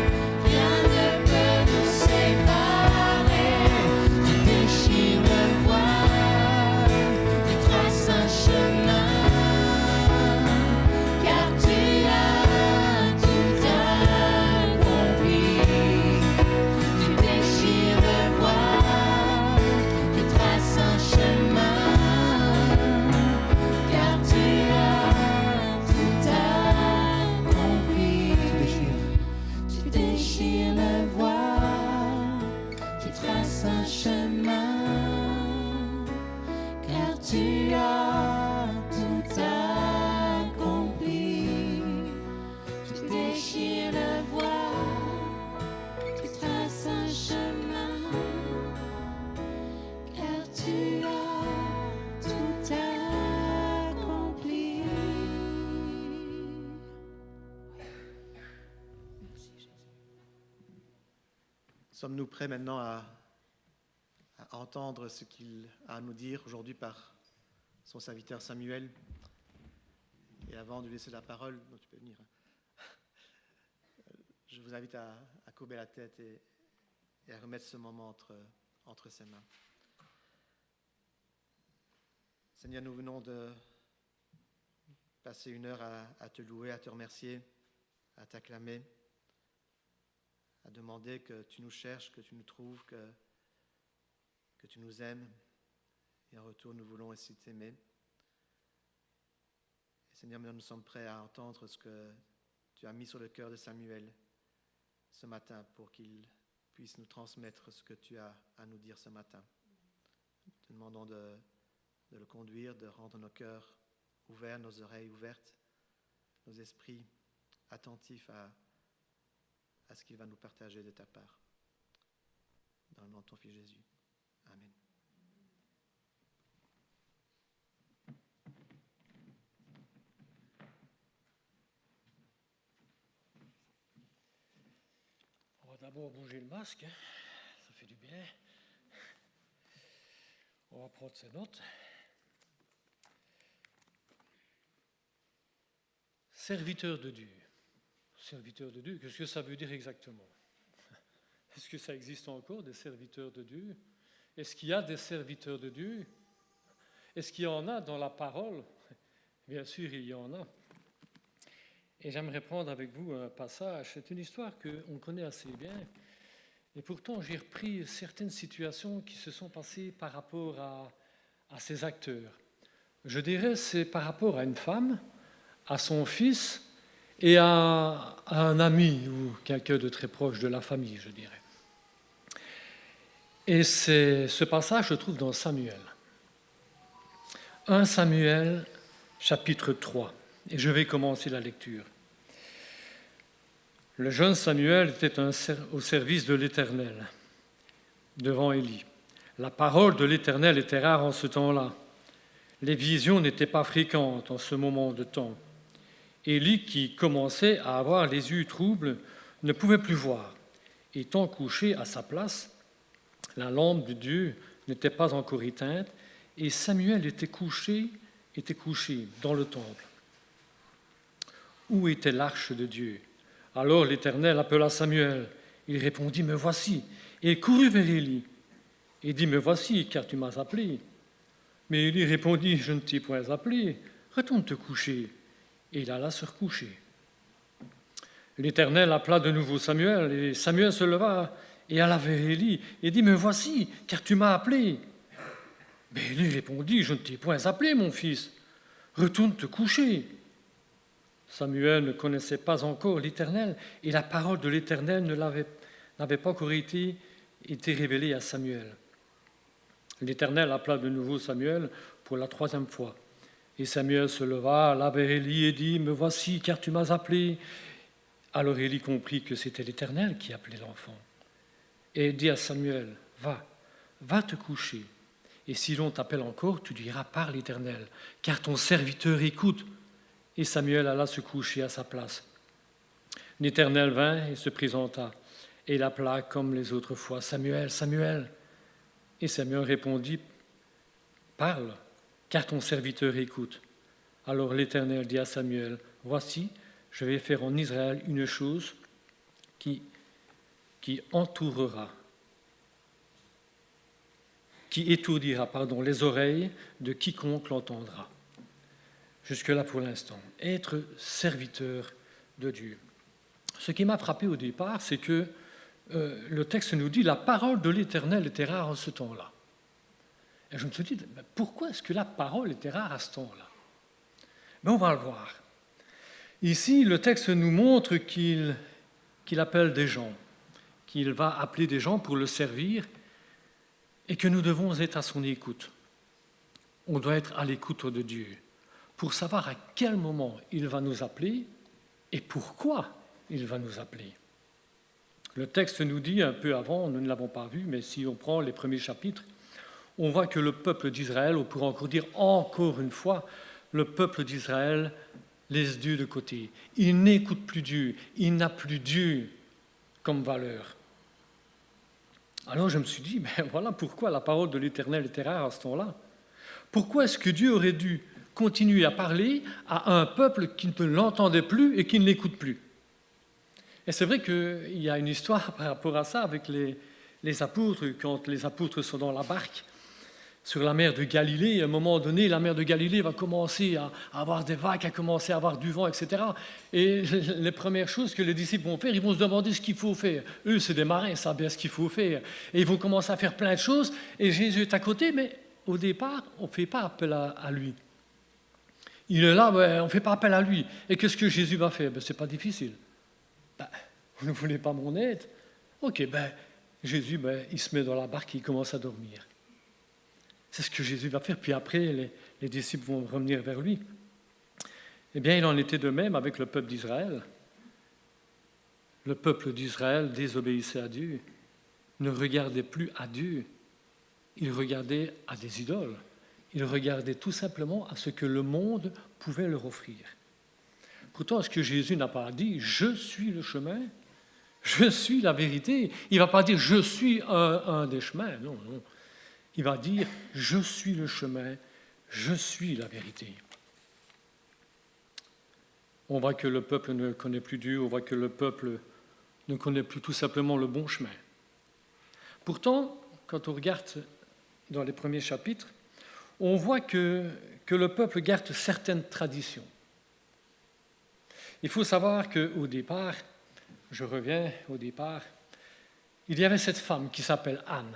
[SPEAKER 3] Rien ne peut nous séparer. Tu déchires le voile, tu traces un chemin, car tu as tout accompli. Tu déchires le voile, tu traces un chemin, car tu as tout accompli. Tu déchires le voile, tu traces un chemin, car tu as tout accompli. Tu déchires le voile, tu traces un chemin, car tu as tout accompli.
[SPEAKER 2] Sommes-nous prêts maintenant à entendre ce qu'il a à nous dire aujourd'hui par son serviteur Samuel? Et avant de lui laisser la parole, donc tu peux venir, je vous invite à courber la tête et à remettre ce moment entre ses mains. Seigneur, nous venons de passer une heure à te louer, à te remercier, à t'acclamer, à demander que tu nous cherches, que tu nous trouves, que tu nous aimes. Et en retour, nous voulons aussi t'aimer. Et Seigneur, maintenant, nous sommes prêts à entendre ce que tu as mis sur le cœur de Samuel ce matin pour qu'il puisse nous transmettre ce que tu as à nous dire ce matin. Nous te demandons de le conduire, de rendre nos cœurs ouverts, nos oreilles ouvertes, nos esprits attentifs à ce qu'il va nous partager de ta part. Dans le nom de ton Fils Jésus. Amen.
[SPEAKER 4] On va d'abord bouger le masque, ça fait du bien. On va prendre ses notes. Serviteur de Dieu. Serviteur de Dieu, qu'est-ce que ça veut dire exactement? Est-ce que ça existe encore, des serviteurs de Dieu? Est-ce qu'il y a des serviteurs de Dieu? Est-ce qu'il y en a dans la parole? Bien sûr, il y en a. Et j'aimerais prendre avec vous un passage. C'est une histoire qu'on connaît assez bien. Et pourtant, j'ai repris certaines situations qui se sont passées par rapport à ces acteurs. Je dirais c'est par rapport à une femme, à son fils et à un ami ou quelqu'un de très proche de la famille, je dirais. Et ce passage se trouve dans Samuel. 1 Samuel, chapitre 3. Et je vais commencer la lecture. Le jeune Samuel était au service de l'Éternel, devant Élie. La parole de l'Éternel était rare en ce temps-là. Les visions n'étaient pas fréquentes en ce moment de temps. Élie, qui commençait à avoir les yeux troubles, ne pouvait plus voir. Étant couché à sa place, la lampe de Dieu n'était pas encore éteinte, et Samuel était couché dans le temple. Où était l'arche de Dieu? Alors l'Éternel appela Samuel. Il répondit, « Me voici !» Et il courut vers Élie et dit, « Me voici, car tu m'as appelé. » Mais Élie répondit, « Je ne t'ai point appelé. Retourne te coucher. » Et il alla se recoucher. L'Éternel appela de nouveau Samuel, et Samuel se leva et alla vers Élie et dit, « Me voici, car tu m'as appelé. » Mais Élie répondit, « Je ne t'ai point appelé, mon fils. Retourne te coucher. » Samuel ne connaissait pas encore l'Éternel, et la parole de l'Éternel n'avait pas encore été révélée à Samuel. L'Éternel appela de nouveau Samuel pour la 3e fois. Et Samuel se leva, alla vers Élie et dit, « Me voici, car tu m'as appelé. » Alors Élie comprit que c'était l'Éternel qui appelait l'enfant. Et dit à Samuel, « Va te coucher. Et si l'on t'appelle encore, tu diras par l'Éternel, car ton serviteur écoute. » Et Samuel alla se coucher à sa place. L'Éternel vint et se présenta, et il appela comme les autres fois, « Samuel, Samuel !» Et Samuel répondit, « Parle, car ton serviteur écoute. » Alors l'Éternel dit à Samuel, « Voici, je vais faire en Israël une chose qui étourdira les oreilles de quiconque l'entendra. » Jusque-là pour l'instant, être serviteur de Dieu. Ce qui m'a frappé au départ, c'est que le texte nous dit « La parole de l'Éternel était rare en ce temps-là ». Et je me suis dit, pourquoi est-ce que la parole était rare à ce temps-là? On va le voir. Ici, le texte nous montre qu'il appelle des gens, qu'il va appeler des gens pour le servir et que nous devons être à son écoute. On doit être à l'écoute de Dieu pour savoir à quel moment il va nous appeler et pourquoi il va nous appeler. Le texte nous dit un peu avant, nous ne l'avons pas vu, mais si on prend les premiers chapitres, on voit que le peuple d'Israël, on pourrait encore dire encore une fois, le peuple d'Israël laisse Dieu de côté. Il n'écoute plus Dieu, il n'a plus Dieu comme valeur. Alors je me suis dit, voilà pourquoi la parole de l'Éternel était rare à ce temps-là. Pourquoi est-ce que Dieu aurait dû continuer à parler à un peuple qui ne l'entendait plus et qui ne l'écoute plus? Et c'est vrai qu'il y a une histoire par rapport à ça avec les apôtres, quand les apôtres sont dans la barque sur la mer de Galilée, à un moment donné, la mer de Galilée va commencer à avoir des vagues, à commencer à avoir du vent, etc. Et les premières choses que les disciples vont faire, ils vont se demander ce qu'il faut faire. Eux, c'est des marins, ils savent bien ce qu'il faut faire. Et ils vont commencer à faire plein de choses, et Jésus est à côté, mais au départ, on ne fait pas appel à lui. Il est là, on ne fait pas appel à lui. Et qu'est-ce que Jésus va faire? Ce n'est pas difficile. Vous ne voulez pas mon aide? Ok, Jésus, il se met dans la barque et il commence à dormir. C'est ce que Jésus va faire. Puis après, les disciples vont revenir vers lui. Eh bien, il en était de même avec le peuple d'Israël. Le peuple d'Israël désobéissait à Dieu, ne regardait plus à Dieu. Il regardait à des idoles. Il regardait tout simplement à ce que le monde pouvait leur offrir. Pourtant, est-ce que Jésus n'a pas dit « Je suis le chemin, je suis la vérité ». Il ne va pas dire « Je suis un des chemins ». Non, non. Il va dire « Je suis le chemin, je suis la vérité ». On voit que le peuple ne connaît plus Dieu, on voit que le peuple ne connaît plus tout simplement le bon chemin. Pourtant, quand on regarde dans les premiers chapitres, on voit que le peuple garde certaines traditions. Il faut savoir qu'au départ, je reviens au départ, il y avait cette femme qui s'appelle Anne.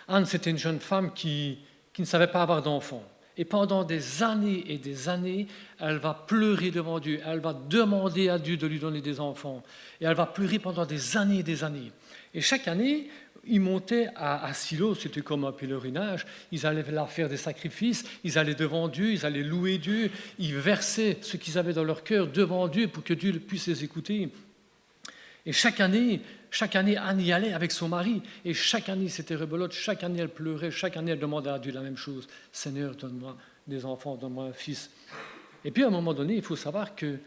[SPEAKER 4] Anne, c'était une jeune femme qui ne savait pas avoir d'enfant. Et pendant des années et des années, elle va pleurer devant Dieu, elle va demander à Dieu de lui donner des enfants. Et elle va pleurer pendant des années et des années. Et chaque année, ils montaient à Silo, c'était comme un pèlerinage, ils allaient là faire des sacrifices, ils allaient devant Dieu, ils allaient louer Dieu, ils versaient ce qu'ils avaient dans leur cœur devant Dieu pour que Dieu puisse les écouter. Et chaque année, Anne y allait avec son mari, et chaque année c'était rebelote, chaque année elle pleurait, chaque année elle demandait à Dieu la même chose. Seigneur, donne-moi des enfants, donne-moi un fils. Et puis à un moment donné, il faut savoir que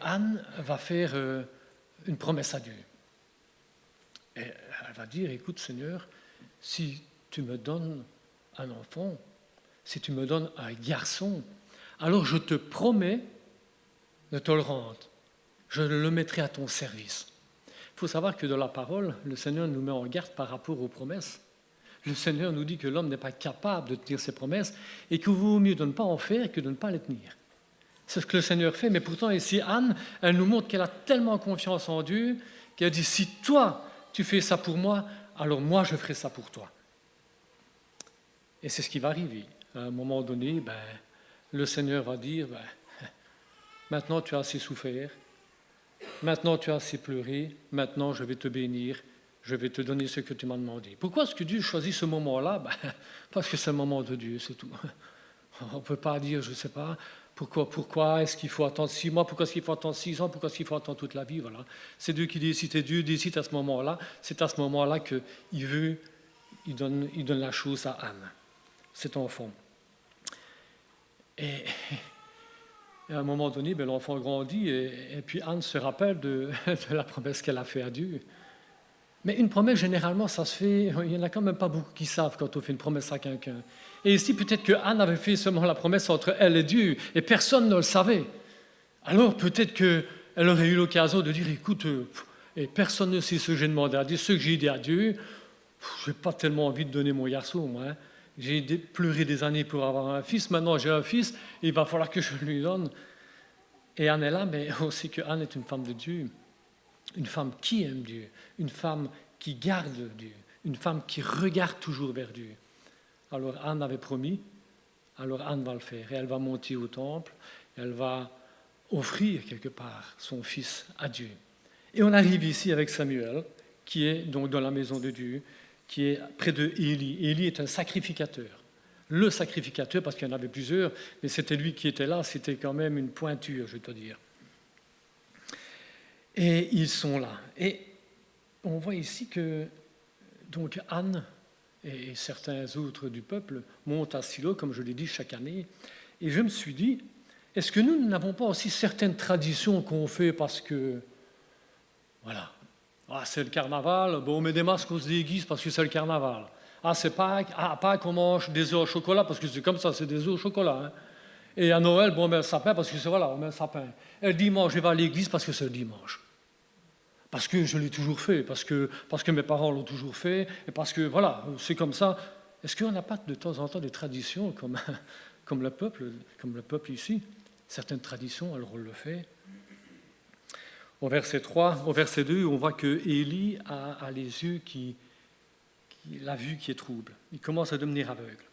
[SPEAKER 4] Anne va faire une promesse à Dieu. Et elle va dire, écoute Seigneur, si tu me donnes un enfant, si tu me donnes un garçon, alors je te promets de te le rendre. Je le mettrai à ton service. Il faut savoir que dans la parole, le Seigneur nous met en garde par rapport aux promesses. Le Seigneur nous dit que l'homme n'est pas capable de tenir ses promesses et qu'il vaut mieux de ne pas en faire que de ne pas les tenir. C'est ce que le Seigneur fait, mais pourtant ici, Anne, elle nous montre qu'elle a tellement confiance en Dieu qu'elle dit, si toi, tu fais ça pour moi, alors moi, je ferai ça pour toi. Et c'est ce qui va arriver. À un moment donné, le Seigneur va dire, maintenant tu as assez souffert, maintenant tu as assez pleuré, maintenant je vais te bénir, je vais te donner ce que tu m'as demandé. Pourquoi est-ce que Dieu choisit ce moment-là? Parce que c'est le moment de Dieu, c'est tout. On ne peut pas dire, je ne sais pas, pourquoi est-ce qu'il faut attendre 6 mois, pourquoi est-ce qu'il faut attendre 6 ans, pourquoi est-ce qu'il faut attendre toute la vie, voilà. C'est Dieu qui décide, et Dieu décide à ce moment-là, c'est à ce moment-là qu'il donne la chose à Anne, cet enfant. Et à un moment donné, l'enfant grandit et puis Anne se rappelle de la promesse qu'elle a faite à Dieu. Mais une promesse, généralement, ça se fait, il n'y en a quand même pas beaucoup qui savent quand on fait une promesse à quelqu'un. Et ici, peut-être que Anne avait fait seulement la promesse entre elle et Dieu, et personne ne le savait. Alors peut-être qu'elle aurait eu l'occasion de dire, écoute, et personne ne sait ce que j'ai demandé à Dieu, ce que j'ai dit à Dieu, je n'ai pas tellement envie de donner mon garçon, moi. J'ai pleuré des années pour avoir un fils, maintenant j'ai un fils, et il va falloir que je lui donne. Et Anne est là, mais on sait que Anne est une femme de Dieu, une femme qui aime Dieu, une femme qui garde Dieu, une femme qui regarde toujours vers Dieu. Alors Anne avait promis, alors Anne va le faire, et elle va monter au temple, elle va offrir quelque part son fils à Dieu. Et on arrive ici avec Samuel, qui est donc dans la maison de Dieu, qui est près de Élie. Élie est un sacrificateur. Le sacrificateur, parce qu'il y en avait plusieurs, mais c'était lui qui était là, c'était quand même une pointure, je vais te dire. Et ils sont là. Et on voit ici que donc Anne et certains autres du peuple montent à Silo, comme je l'ai dit, chaque année. Et je me suis dit, est-ce que nous n'avons pas aussi certaines traditions qu'on fait parce que, voilà, c'est le carnaval, on met des masques, on se déguise parce que c'est le carnaval. C'est Pâques, Pâques, on mange des œufs au chocolat parce que c'est comme ça, c'est des œufs au chocolat. Hein. Et à Noël, on met le sapin parce que c'est, voilà, on met le sapin. Et le dimanche, je vais à l'église parce que c'est le dimanche. Parce que je l'ai toujours fait, parce que mes parents l'ont toujours fait, et parce que, voilà, c'est comme ça. Est-ce qu'on n'a pas de temps en temps des traditions comme le peuple ici? Certaines traditions, alors on le fait. Au verset 3, au verset 2, on voit que Élie a les yeux la vue qui est trouble. Il commence à devenir aveugle.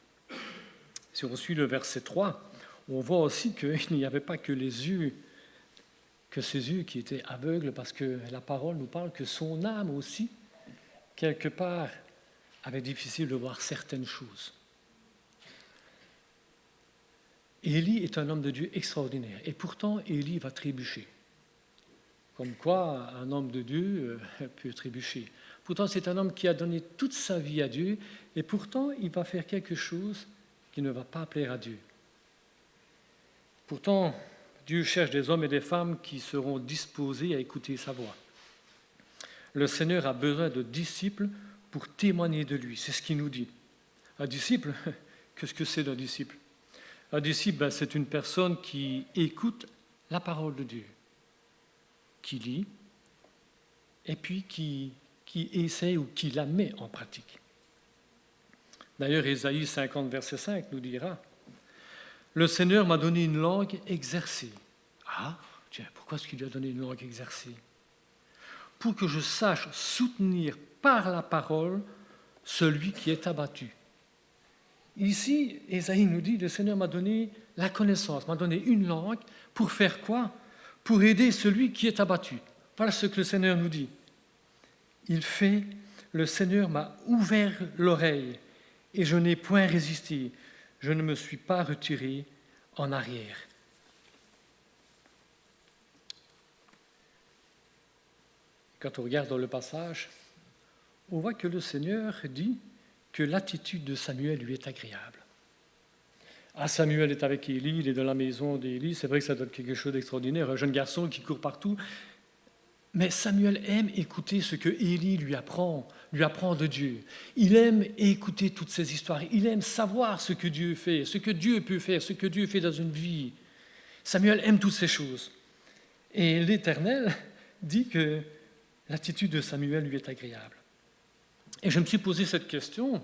[SPEAKER 4] Si on suit le verset 3, on voit aussi qu'il n'y avait pas que ses yeux qui étaient aveugles, parce que la parole nous parle que son âme aussi, quelque part, avait difficile de voir certaines choses. Élie est un homme de Dieu extraordinaire, et pourtant Élie va trébucher. Comme quoi, un homme de Dieu peut trébucher. Pourtant, c'est un homme qui a donné toute sa vie à Dieu, et pourtant, il va faire quelque chose qui ne va pas plaire à Dieu. Pourtant, Dieu cherche des hommes et des femmes qui seront disposés à écouter sa voix. Le Seigneur a besoin de disciples pour témoigner de lui. C'est ce qu'il nous dit. Un disciple, qu'est-ce que c'est un disciple? Un disciple, c'est une personne qui écoute la parole de Dieu, qui lit, et puis qui essaie ou qui la met en pratique. D'ailleurs, Ésaïe 50, verset 5 nous dira « Le Seigneur m'a donné une langue exercée. » Ah, tiens, pourquoi est-ce qu'il lui a donné une langue exercée? Pour que je sache soutenir par la parole celui qui est abattu. Ici, Ésaïe nous dit, le Seigneur m'a donné la connaissance, m'a donné une langue, pour faire quoi? Pour aider celui qui est abattu. Voilà ce que le Seigneur nous dit. Le Seigneur m'a ouvert l'oreille et je n'ai point résisté. Je ne me suis pas retiré en arrière. Quand on regarde dans le passage, on voit que le Seigneur dit que l'attitude de Samuel lui est agréable. Ah, Samuel est avec Élie, il est dans la maison d'Élie, c'est vrai que ça donne quelque chose d'extraordinaire, un jeune garçon qui court partout, mais Samuel aime écouter ce que Élie lui apprend de Dieu. Il aime écouter toutes ces histoires, il aime savoir ce que Dieu fait, ce que Dieu peut faire, ce que Dieu fait dans une vie. Samuel aime toutes ces choses. Et l'Éternel dit que l'attitude de Samuel lui est agréable. Et je me suis posé cette question,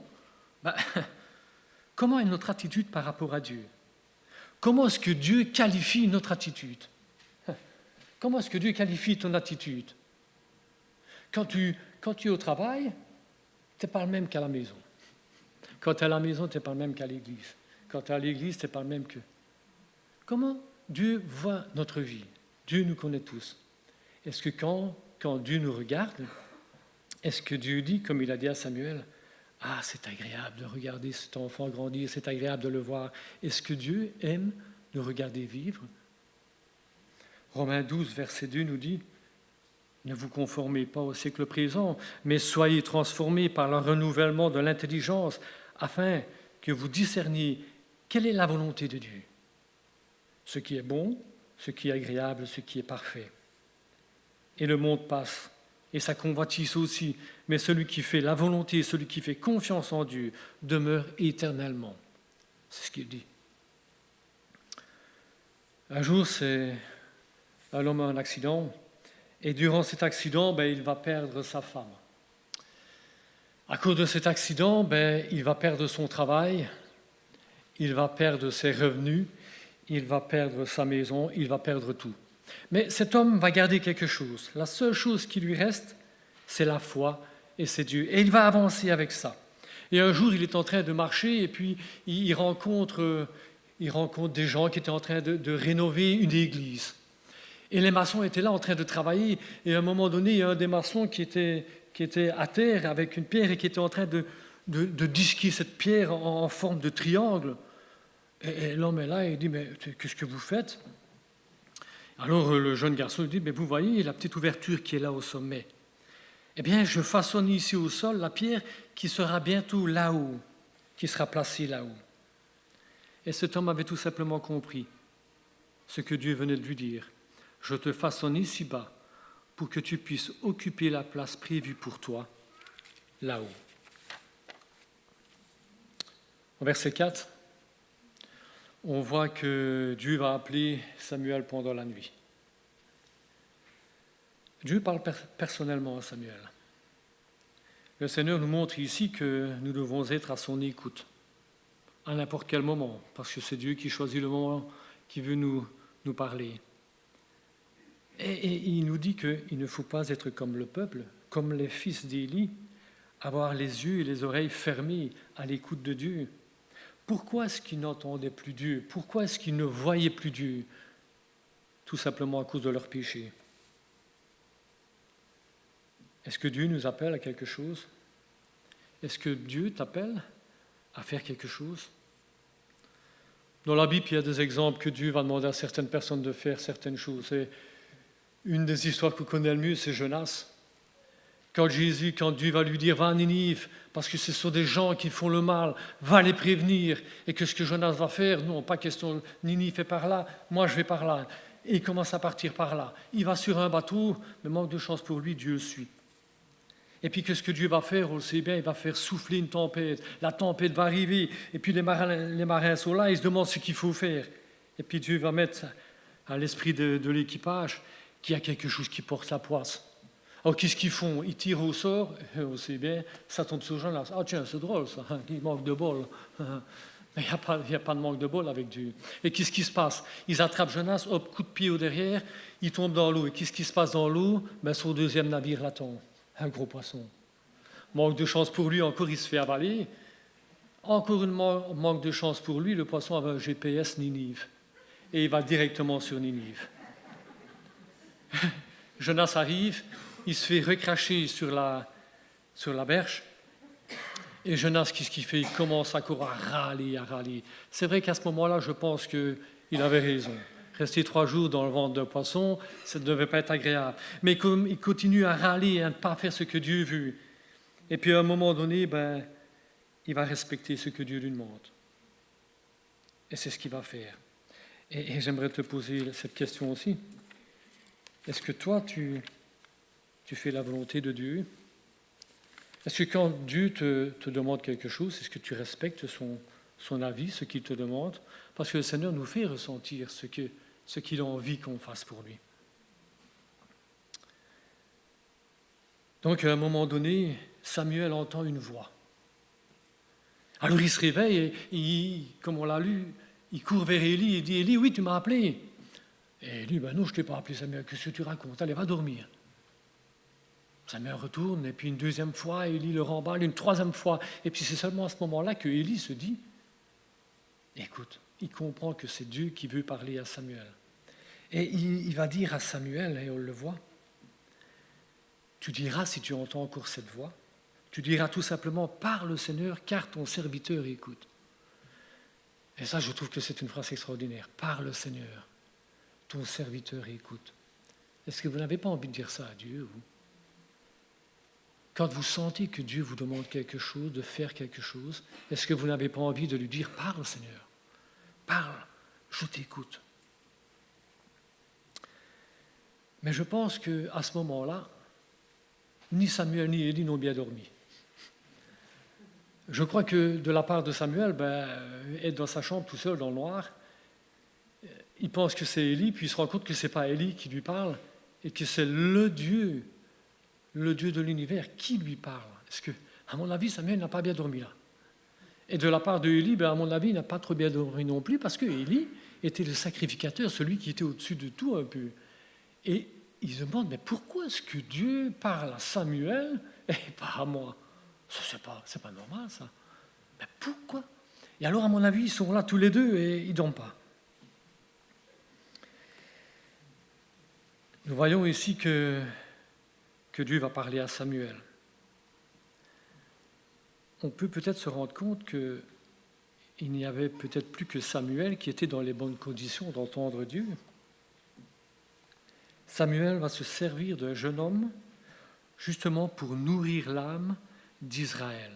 [SPEAKER 4] comment est notre attitude par rapport à Dieu? Comment est-ce que Dieu qualifie notre attitude? Comment est-ce que Dieu qualifie ton attitude? Quand tu es au travail, tu n'es pas le même qu'à la maison. Quand tu es à la maison, tu n'es pas le même qu'à l'église. Quand tu es à l'église, tu n'es pas le même que... Comment Dieu voit notre vie? Dieu nous connaît tous. Est-ce que quand Dieu nous regarde, est-ce que Dieu dit, comme il a dit à Samuel, « Ah, c'est agréable de regarder cet enfant grandir, c'est agréable de le voir. » Est-ce que Dieu aime nous regarder vivre? Romains 12, verset 2 nous dit « Ne vous conformez pas au siècle présent, mais soyez transformés par le renouvellement de l'intelligence, afin que vous discerniez quelle est la volonté de Dieu, ce qui est bon, ce qui est agréable, ce qui est parfait. » Et le monde passe, et sa convoitise aussi, mais celui qui fait la volonté, celui qui fait confiance en Dieu, demeure éternellement. C'est ce qu'il dit. Un jour, un homme a un accident, et durant cet accident, il va perdre sa femme. À cause de cet accident, il va perdre son travail, il va perdre ses revenus, il va perdre sa maison, il va perdre tout. Mais cet homme va garder quelque chose. La seule chose qui lui reste, c'est la foi et c'est Dieu. Et il va avancer avec ça. Et un jour, il est en train de marcher et puis il rencontre des gens qui étaient en train de rénover une église. Et les maçons étaient là en train de travailler. Et à un moment donné, il y a un des maçons qui était à terre avec une pierre et qui était en train de disquer cette pierre en forme de triangle. Et l'homme est là et il dit « Mais qu'est-ce que vous faites ?» Alors le jeune garçon lui dit, mais vous voyez la petite ouverture qui est là au sommet. Eh bien, je façonne ici au sol la pierre qui sera bientôt là-haut, qui sera placée là-haut. Et cet homme avait tout simplement compris ce que Dieu venait de lui dire. Je te façonne ici-bas pour que tu puisses occuper la place prévue pour toi là-haut. Au verset 4, on voit que Dieu va appeler Samuel pendant la nuit. Dieu parle personnellement à Samuel. Le Seigneur nous montre ici que nous devons être à son écoute, à n'importe quel moment, parce que c'est Dieu qui choisit le moment qui veut nous parler. Et il nous dit qu'il ne faut pas être comme le peuple, comme les fils d'Élie, avoir les yeux et les oreilles fermés à l'écoute de Dieu. Pourquoi est-ce qu'ils n'entendaient plus Dieu? Pourquoi est-ce qu'ils ne voyaient plus Dieu? Tout simplement à cause de leur péché. Est-ce que Dieu nous appelle à quelque chose? Est-ce que Dieu t'appelle à faire quelque chose? Dans la Bible, il y a des exemples que Dieu va demander à certaines personnes de faire certaines choses. Et une des histoires qu'on connaît le mieux, c'est Jonas. Quand Dieu va lui dire « Va à Ninive, parce que ce sont des gens qui font le mal, va les prévenir. » Et que ce que Jonas va faire, non, pas question, Ninive est par là, moi je vais par là. Et il commence à partir par là. Il va sur un bateau, mais manque de chance pour lui, Dieu le suit. Et puis qu'est-ce que Dieu va faire? On le sait bien, il va faire souffler une tempête. La tempête va arriver. Et puis les marins sont là, ils se demandent ce qu'il faut faire. Et puis Dieu va mettre à l'esprit de l'équipage qu'il y a quelque chose qui porte la poisse. Alors qu'est-ce qu'ils font? Ils tirent au sort, et on sait bien, ça tombe sur Jonas. Ah tiens, c'est drôle ça, il manque de bol. Mais il n'y a pas de manque de bol avec Dieu. Et qu'est-ce qui se passe? Ils attrapent Jonas, hop, coup de pied au derrière, il tombe dans l'eau. Et qu'est-ce qui se passe dans l'eau? Son deuxième navire l'attend, un gros poisson. Manque de chance pour lui, encore il se fait avaler. Encore une manque de chance pour lui, le poisson avait un GPS Ninive. Et il va directement sur Ninive. Jonas arrive, il se fait recracher sur la berge. Et Jonas, qu'est-ce qu'il fait? Il commence à courir, à râler. C'est vrai qu'à ce moment-là, je pense qu'il avait raison. Rester 3 jours dans le ventre d'un poisson, ça ne devait pas être agréable. Mais comme il continue à râler et à ne pas faire ce que Dieu veut. Et puis à un moment donné, il va respecter ce que Dieu lui demande. Et c'est ce qu'il va faire. Et j'aimerais te poser cette question aussi. Est-ce que toi, tu fais la volonté de Dieu? Est-ce que quand Dieu te demande quelque chose, est-ce que tu respectes son avis, ce qu'il te demande? Parce que le Seigneur nous fait ressentir ce qu'il a envie qu'on fasse pour lui. Donc, à un moment donné, Samuel entend une voix. Alors, il se réveille et comme on l'a lu, il court vers Élie et dit « Élie, oui, tu m'as appelé. » Et Élie, non, je ne t'ai pas appelé, Samuel, qu'est-ce que tu racontes? Allez, va dormir. Samuel retourne, et puis une deuxième fois, Élie le remballe, une troisième fois. Et puis c'est seulement à ce moment-là que Élie se dit, écoute, il comprend que c'est Dieu qui veut parler à Samuel. Et il va dire à Samuel, et on le voit, tu diras, si tu entends encore cette voix, tu diras tout simplement, parle Seigneur, car ton serviteur écoute. Et ça, je trouve que c'est une phrase extraordinaire. Parle Seigneur, ton serviteur écoute. Est-ce que vous n'avez pas envie de dire ça à Dieu, vous? Quand vous sentez que Dieu vous demande quelque chose, de faire quelque chose, est-ce que vous n'avez pas envie de lui dire « Parle, Seigneur, parle, je t'écoute ». Mais je pense qu'à ce moment-là, ni Samuel ni Élie n'ont bien dormi. Je crois que de la part de Samuel, être dans sa chambre tout seul dans le noir, il pense que c'est Élie, puis il se rend compte que ce n'est pas Élie qui lui parle, et que c'est le Dieu de l'univers qui lui parle. Parce que, à mon avis, Samuel n'a pas bien dormi là. Et de la part de Élie, à mon avis, il n'a pas trop bien dormi non plus, parce que Élie était le sacrificateur, celui qui était au-dessus de tout un peu. Et il se demande, mais pourquoi est-ce que Dieu parle à Samuel et pas à moi? C'est pas normal, ça. Mais pourquoi? Et alors, à mon avis, ils sont là tous les deux et ils ne dorment pas. Nous voyons ici que Dieu va parler à Samuel. On peut peut-être se rendre compte qu'il n'y avait peut-être plus que Samuel qui était dans les bonnes conditions d'entendre Dieu. Samuel va se servir d'un jeune homme justement pour nourrir l'âme d'Israël.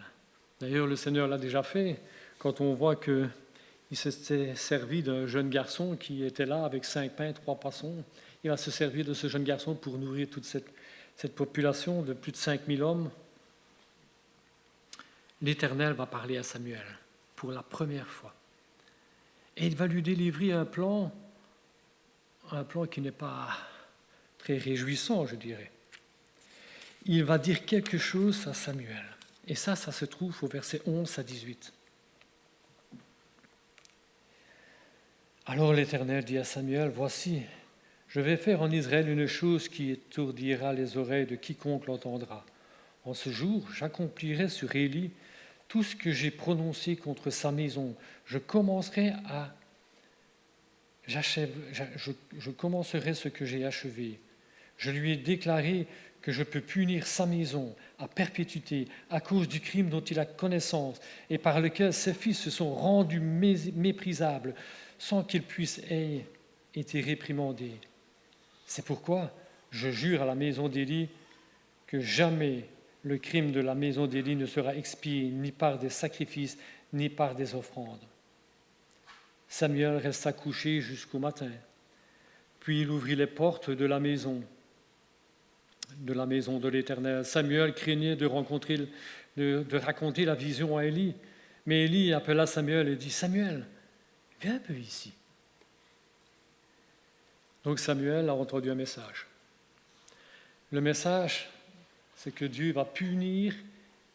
[SPEAKER 4] D'ailleurs, le Seigneur l'a déjà fait quand on voit qu'il s'était servi d'un jeune garçon qui était là avec 5 pains, 3 poissons. Il va se servir de ce jeune garçon pour nourrir toute cette population de plus de 5000 hommes. L'Éternel va parler à Samuel pour la première fois. Et il va lui délivrer un plan qui n'est pas très réjouissant, je dirais. Il va dire quelque chose à Samuel. Et ça se trouve au verset 11 à 18. Alors l'Éternel dit à Samuel, « Voici, je vais faire en Israël une chose qui étourdira les oreilles de quiconque l'entendra. En ce jour, j'accomplirai sur Élie tout ce que j'ai prononcé contre sa maison. Je commencerai ce que j'ai achevé. Je lui ai déclaré que je peux punir sa maison à perpétuité à cause du crime dont il a connaissance et par lequel ses fils se sont rendus méprisables sans qu'ils puissent aient été réprimandés. C'est pourquoi je jure à la maison d'Élie que jamais le crime de la maison d'Élie ne sera expié ni par des sacrifices ni par des offrandes. Samuel resta couché jusqu'au matin. Puis il ouvrit les portes de la maison de l'Éternel. Samuel craignait de raconter la vision à Élie. Mais Élie appela Samuel et dit « Samuel, viens un peu ici. » Donc Samuel a entendu un message. Le message, c'est que Dieu va punir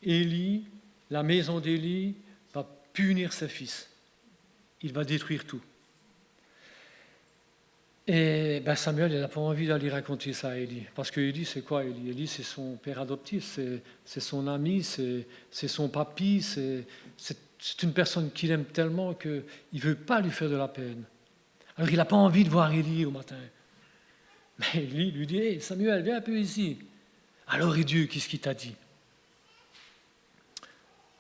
[SPEAKER 4] Élie, la maison d'Élie va punir ses fils. Il va détruire tout. Et Samuel, il n'a pas envie d'aller raconter ça à Élie. Parce que Élie, c'est quoi Élie? Élie, c'est son père adoptif, c'est son ami, c'est son papy, c'est une personne qu'il aime tellement qu'il ne veut pas lui faire de la peine. Alors il n'a pas envie de voir Élie au matin. Mais Élie lui dit, hey, Samuel, viens un peu ici. Alors, et Dieu, qu'est-ce qu'il t'a dit?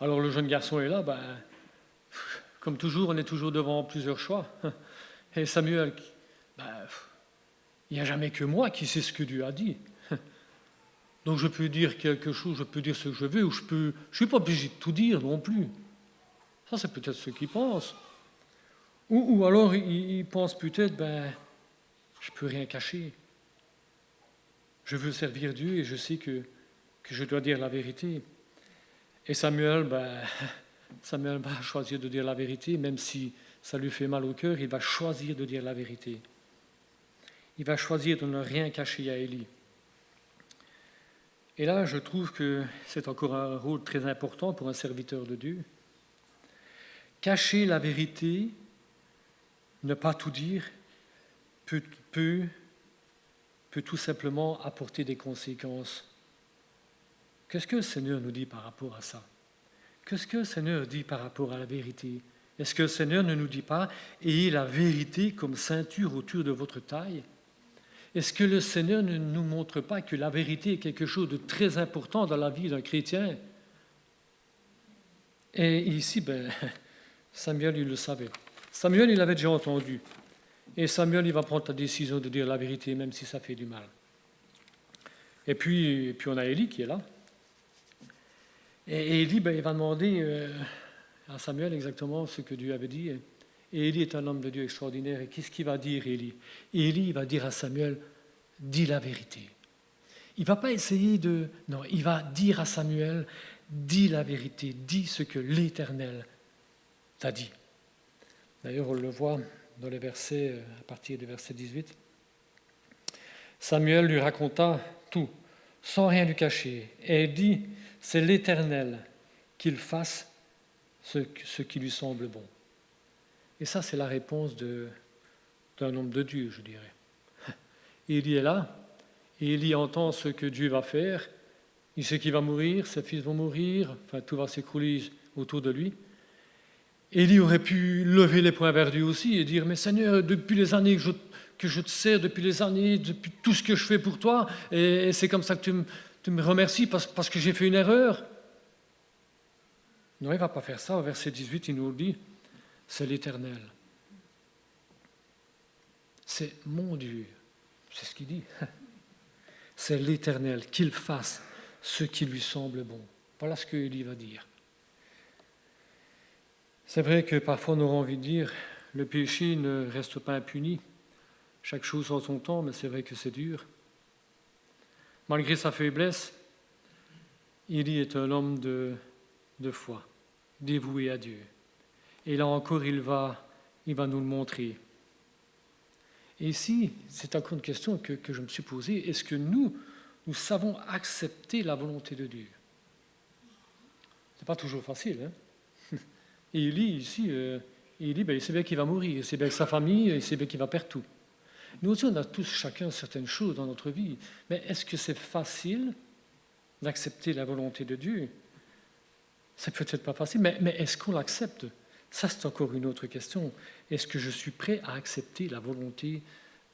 [SPEAKER 4] Alors le jeune garçon est là, comme toujours, on est toujours devant plusieurs choix. Et Samuel, il n'y a jamais que moi qui sais ce que Dieu a dit. Donc je peux dire quelque chose, je peux dire ce que je veux, ou je ne suis pas obligé de tout dire non plus. Ça, c'est peut-être ce qu'il pense. Ou alors, il pense peut-être, je ne peux rien cacher. Je veux servir Dieu et je sais que je dois dire la vérité. Et Samuel va choisir de dire la vérité, même si ça lui fait mal au cœur, il va choisir de dire la vérité. Il va choisir de ne rien cacher à Élie. Et là, je trouve que c'est encore un rôle très important pour un serviteur de Dieu. Cacher la vérité, ne pas tout dire, peut tout simplement apporter des conséquences. Qu'est-ce que le Seigneur nous dit par rapport à ça? Qu'est-ce que le Seigneur dit par rapport à la vérité? Est-ce que le Seigneur ne nous dit pas « Ayez la vérité comme ceinture autour de votre taille » Est-ce que le Seigneur ne nous montre pas que la vérité est quelque chose de très important dans la vie d'un chrétien? Et ici, Samuel, il le savait. Samuel, il l'avait déjà entendu. Et Samuel, il va prendre la décision de dire la vérité, même si ça fait du mal. Et puis on a Élie qui est là. Et Élie, il va demander à Samuel exactement ce que Dieu avait dit. Et Élie est un homme de Dieu extraordinaire. Et qu'est-ce qu'il va dire, Élie? Élie va dire à Samuel, dis la vérité. Il ne va pas essayer de... Non, il va dire à Samuel, dis la vérité, dis ce que l'Éternel t'a dit. D'ailleurs, on le voit dans les versets, à partir du verset 18. Samuel lui raconta tout, sans rien lui cacher. Et il dit, c'est l'Éternel qu'il fasse ce qui lui semble bon. Et ça, c'est la réponse d'un homme de Dieu, je dirais. Élie est là, et Élie entend ce que Dieu va faire. Il sait qu'il va mourir, ses fils vont mourir, tout va s'écrouler autour de lui. Élie aurait pu lever les poings vers Dieu aussi et dire « Mais Seigneur, depuis les années que je te sers, depuis les années, depuis tout ce que je fais pour toi, et c'est comme ça que tu me remercies parce que j'ai fait une erreur. » Non, il ne va pas faire ça. Au verset 18, il nous le dit. C'est l'Éternel. C'est mon Dieu. C'est ce qu'il dit. C'est l'Éternel, qu'il fasse ce qui lui semble bon. Voilà ce que Élie va dire. C'est vrai que parfois on aura envie de dire, le péché ne reste pas impuni. Chaque chose en son temps, mais c'est vrai que c'est dur. Malgré sa faiblesse, Élie est un homme de foi, dévoué à Dieu. Et là encore, il va nous le montrer. Et ici, c'est encore une question que je me suis posée. Est-ce que nous savons accepter la volonté de Dieu? Ce n'est pas toujours facile. Et Élie, ici, il sait bien qu'il va mourir, il sait bien que sa famille, il sait bien qu'il va perdre tout. Nous aussi, on a tous chacun certaines choses dans notre vie. Mais est-ce que c'est facile d'accepter la volonté de Dieu? C'est peut-être pas facile, mais est-ce qu'on l'accepte? Ça, c'est encore une autre question. Est-ce que je suis prêt à accepter la volonté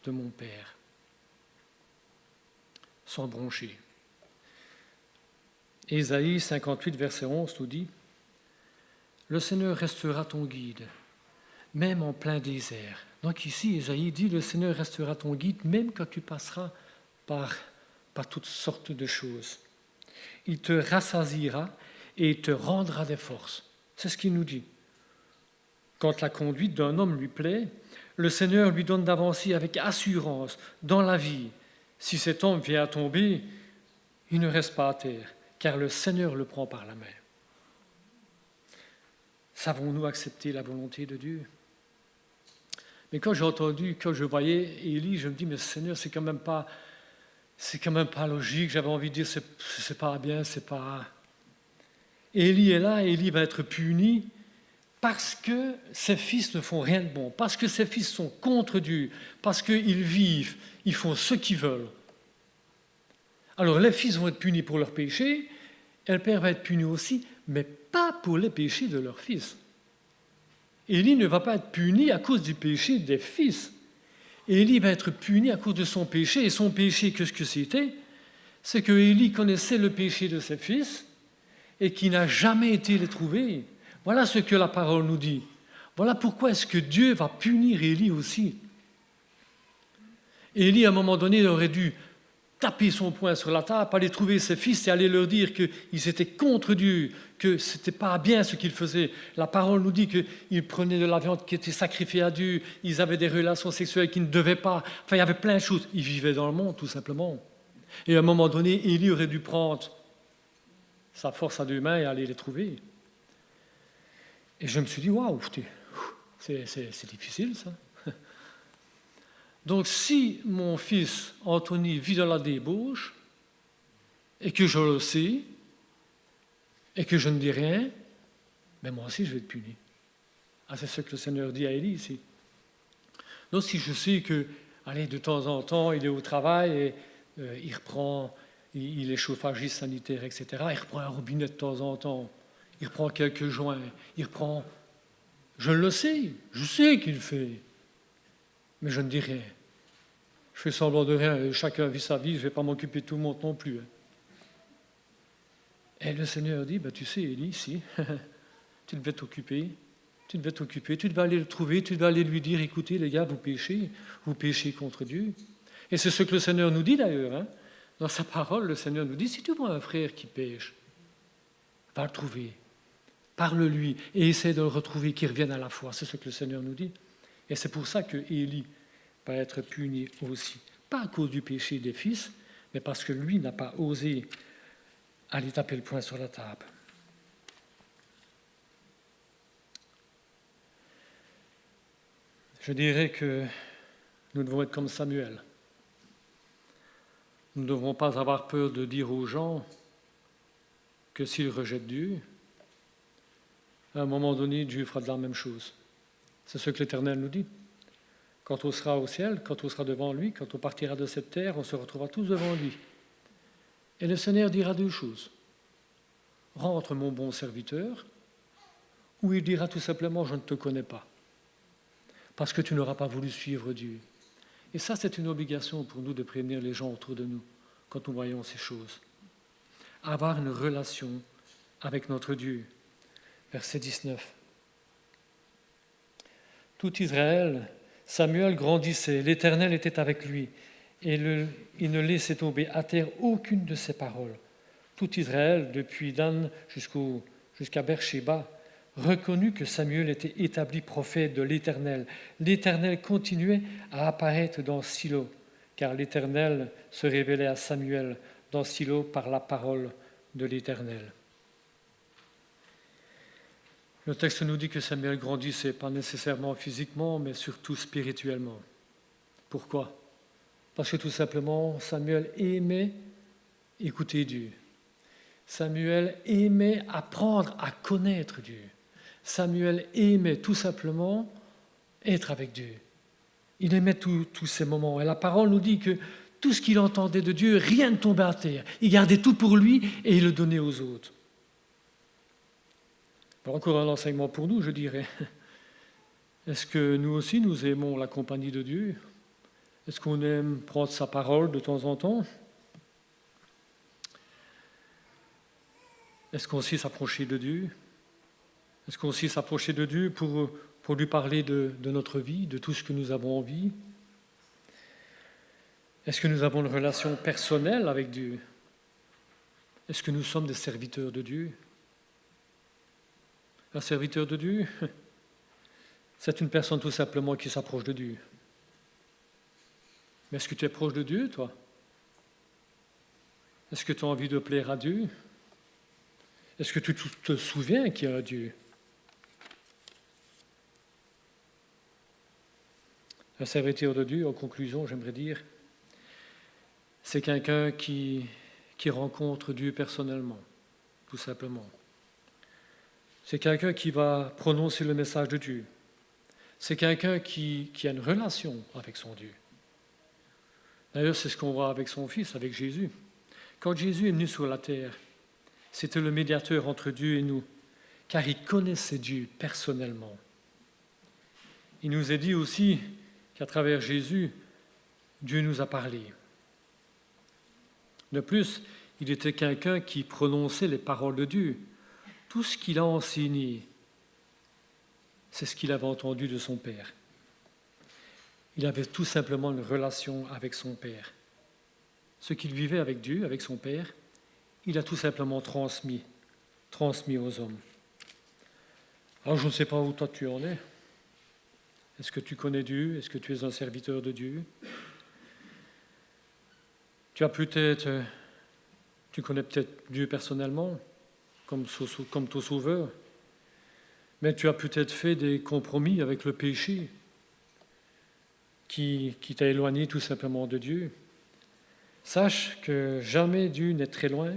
[SPEAKER 4] de mon Père? Sans broncher. Ésaïe 58, verset 11 nous dit « Le Seigneur restera ton guide, même en plein désert. » Donc ici, Ésaïe dit « Le Seigneur restera ton guide, même quand tu passeras par toutes sortes de choses. Il te rassasiera et il te rendra des forces. » C'est ce qu'il nous dit. Quand la conduite d'un homme lui plaît, le Seigneur lui donne d'avancer avec assurance dans la vie. Si cet homme vient à tomber, il ne reste pas à terre, car le Seigneur le prend par la main. Savons-nous accepter la volonté de Dieu? Mais quand je voyais Élie, je me dis, mais Seigneur, c'est quand même pas logique. J'avais envie de dire, c'est pas bien, c'est pas... Élie est là, Élie va être puni parce que ses fils ne font rien de bon, parce que ses fils sont contre Dieu, parce qu'ils vivent, ils font ce qu'ils veulent. Alors les fils vont être punis pour leurs péchés, et le père va être puni aussi, mais pas pour les péchés de leurs fils. Élie ne va pas être puni à cause du péché des fils. Élie va être puni à cause de son péché, et son péché, qu'est-ce que c'était? C'est que Élie connaissait le péché de ses fils, et qui n'a jamais été les trouver. Voilà ce que la parole nous dit. Voilà pourquoi est-ce que Dieu va punir Élie aussi. Élie, à un moment donné, il aurait dû taper son poing sur la table, aller trouver ses fils et aller leur dire qu'ils étaient contre Dieu, que ce n'était pas bien ce qu'ils faisaient. La parole nous dit qu'ils prenaient de la viande qui était sacrifiée à Dieu, ils avaient des relations sexuelles qu'ils ne devaient pas. Enfin, il y avait plein de choses. Ils vivaient dans le monde, tout simplement. Et à un moment donné, Élie aurait dû prendre sa force à deux mains et aller les trouver. Et je me suis dit, waouh, c'est difficile ça. Donc si mon fils Anthony vit dans la débauche, et que je le sais, et que je ne dis rien, mais moi aussi je vais être puni. Ah, c'est ce que le Seigneur dit à Élie ici. Donc si je sais que, allez, de temps en temps, il est au travail et il reprend, il est chauffagiste sanitaire, etc., il reprend un robinet de temps en temps, il reprend quelques joints, il reprend... Je le sais, je sais qu'il fait, mais je ne dis rien. Je fais semblant de rien, chacun vit sa vie, je ne vais pas m'occuper de tout le monde non plus. Et le Seigneur dit, tu sais, Élie, si, tu devais t'occuper, tu devais aller le trouver, tu devais aller lui dire, écoutez les gars, vous péchez contre Dieu. Et c'est ce que le Seigneur nous dit d'ailleurs. Dans sa parole, le Seigneur nous dit, si tu vois un frère qui pêche, va le trouver, parle-lui et essaie de le retrouver, qu'il revienne à la foi. C'est ce que le Seigneur nous dit. Et c'est pour ça que Élie va être puni aussi. Pas à cause du péché des fils, mais parce que lui n'a pas osé aller taper le poing sur la table. Je dirais que nous devons être comme Samuel. Nous ne devrons pas avoir peur de dire aux gens que s'ils rejettent Dieu, à un moment donné, Dieu fera de la même chose. C'est ce que l'Éternel nous dit. Quand on sera au ciel, quand on sera devant lui, quand on partira de cette terre, on se retrouvera tous devant lui. Et le Seigneur dira deux choses. Rentre, mon bon serviteur, ou il dira tout simplement, je ne te connais pas, parce que tu n'auras pas voulu suivre Dieu. Et ça, c'est une obligation pour nous de prévenir les gens autour de nous, quand nous voyons ces choses. Avoir une relation avec notre Dieu. Verset 19. Tout Israël, Samuel grandissait, l'Éternel était avec lui, et il ne laissait tomber à terre aucune de ses paroles. Tout Israël, depuis Dan jusqu'à Beersheba, reconnut que Samuel était établi prophète de l'Éternel. L'Éternel continuait à apparaître dans Silo, car l'Éternel se révélait à Samuel dans Silo par la parole de l'Éternel. Le texte nous dit que Samuel grandissait, pas nécessairement physiquement, mais surtout spirituellement. Pourquoi? Parce que tout simplement, Samuel aimait écouter Dieu. Samuel aimait apprendre à connaître Dieu. Samuel aimait tout simplement être avec Dieu. Il aimait tous ces moments. Et la parole nous dit que tout ce qu'il entendait de Dieu, rien ne tombait à terre. Il gardait tout pour lui et il le donnait aux autres. Encore un enseignement pour nous, je dirais. Est-ce que nous aussi, nous aimons la compagnie de Dieu? Est-ce qu'on aime prendre sa parole de temps en temps? Est-ce qu'on sait s'approcher de Dieu? Est-ce qu'on sait s'approcher de Dieu pour lui parler de notre vie, de tout ce que nous avons envie? Est-ce que nous avons une relation personnelle avec Dieu? Est-ce que nous sommes des serviteurs de Dieu? Un serviteur de Dieu, c'est une personne tout simplement qui s'approche de Dieu. Mais est-ce que tu es proche de Dieu, toi? Est-ce que tu as envie de plaire à Dieu? Est-ce que tu te souviens qu'il y a un Dieu? Un serviteur de Dieu, en conclusion, j'aimerais dire, c'est quelqu'un qui rencontre Dieu personnellement, tout simplement. C'est quelqu'un qui va prononcer le message de Dieu. C'est quelqu'un qui a une relation avec son Dieu. D'ailleurs, c'est ce qu'on voit avec son Fils, avec Jésus. Quand Jésus est venu sur la terre, c'était le médiateur entre Dieu et nous, car il connaissait Dieu personnellement. Il nous a dit aussi qu'à travers Jésus, Dieu nous a parlé. De plus, il était quelqu'un qui prononçait les paroles de Dieu. Tout ce qu'il a enseigné, c'est ce qu'il avait entendu de son Père. Il avait tout simplement une relation avec son Père. Ce qu'il vivait avec Dieu, avec son Père, il a tout simplement transmis aux hommes. Alors je ne sais pas où toi tu en es. Est-ce que tu connais Dieu? Est-ce que tu es un serviteur de Dieu? Tu connais peut-être Dieu personnellement, comme ton sauveur, mais tu as peut-être fait des compromis avec le péché qui t'a éloigné tout simplement de Dieu. Sache que jamais Dieu n'est très loin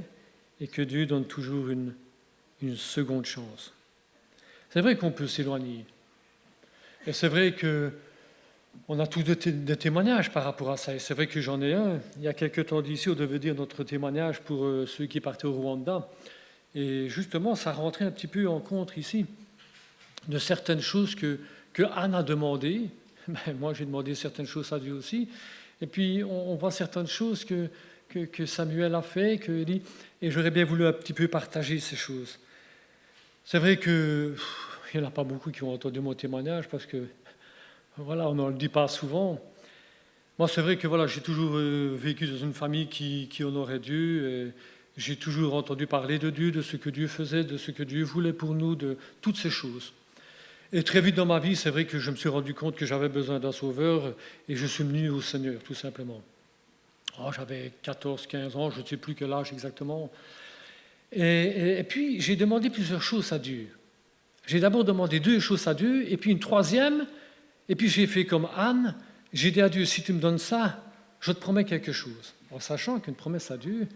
[SPEAKER 4] et que Dieu donne toujours une seconde chance. C'est vrai qu'on peut s'éloigner. Et c'est vrai qu'on a tous des témoignages par rapport à ça. Et c'est vrai que j'en ai un. Il y a quelques temps d'ici, on devait dire notre témoignage pour ceux qui partaient au Rwanda. Et justement, ça rentrait un petit peu en compte ici de certaines choses que Anne a demandées. Ben, moi, j'ai demandé certaines choses à Dieu aussi. Et puis, on voit certaines choses que Samuel a fait, et j'aurais bien voulu un petit peu partager ces choses. C'est vrai qu'il n'y en a pas beaucoup qui ont entendu mon témoignage, parce que, voilà, on ne le dit pas souvent. Moi, c'est vrai que voilà, j'ai toujours vécu dans une famille qui honorait Dieu. Et j'ai toujours entendu parler de Dieu, de ce que Dieu faisait, de ce que Dieu voulait pour nous, de toutes ces choses. Et très vite dans ma vie, c'est vrai que je me suis rendu compte que j'avais besoin d'un sauveur et je suis venu au Seigneur, tout simplement. Oh, j'avais 14, 15 ans, je ne sais plus quel âge exactement. Et puis, j'ai demandé plusieurs choses à Dieu. J'ai d'abord demandé 2 choses à Dieu, et puis une 3e, et puis j'ai fait comme Anne, j'ai dit à Dieu, si tu me donnes ça, je te promets quelque chose. En sachant qu'une promesse à Dieu,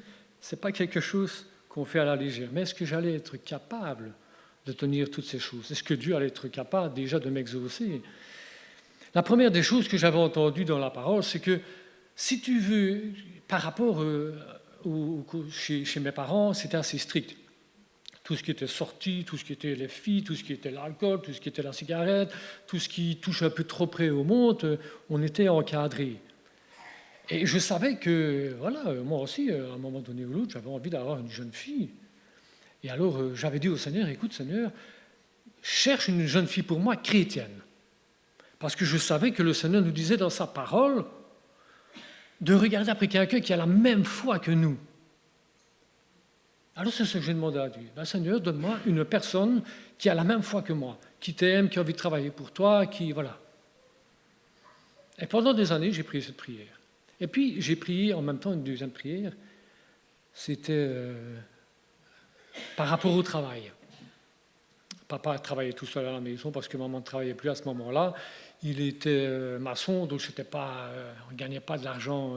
[SPEAKER 4] ce n'est pas quelque chose qu'on fait à la légère. Mais est-ce que j'allais être capable de tenir toutes ces choses? Est-ce que Dieu allait être capable déjà de m'exaucer? La première des choses que j'avais entendues dans la parole, c'est que si tu veux, par rapport chez mes parents, c'était assez strict. Tout ce qui était sorti, tout ce qui était les filles, tout ce qui était l'alcool, tout ce qui était la cigarette, tout ce qui touche un peu trop près au monde, on était encadré. Et je savais que, voilà, moi aussi, à un moment donné ou l'autre, j'avais envie d'avoir une jeune fille. Et alors, j'avais dit au Seigneur, écoute Seigneur, cherche une jeune fille pour moi chrétienne. Parce que je savais que le Seigneur nous disait dans sa parole de regarder après quelqu'un qui a la même foi que nous. Alors c'est ce que j'ai demandé à Dieu. Ben, Seigneur, donne-moi une personne qui a la même foi que moi, qui t'aime, qui a envie de travailler pour toi, qui... voilà. Et pendant des années, j'ai prié cette prière. Et puis, j'ai prié en même temps une deuxième prière. C'était par rapport au travail. Papa travaillait tout seul à la maison parce que maman ne travaillait plus à ce moment-là. Il était maçon, donc on ne gagnait pas de l'argent.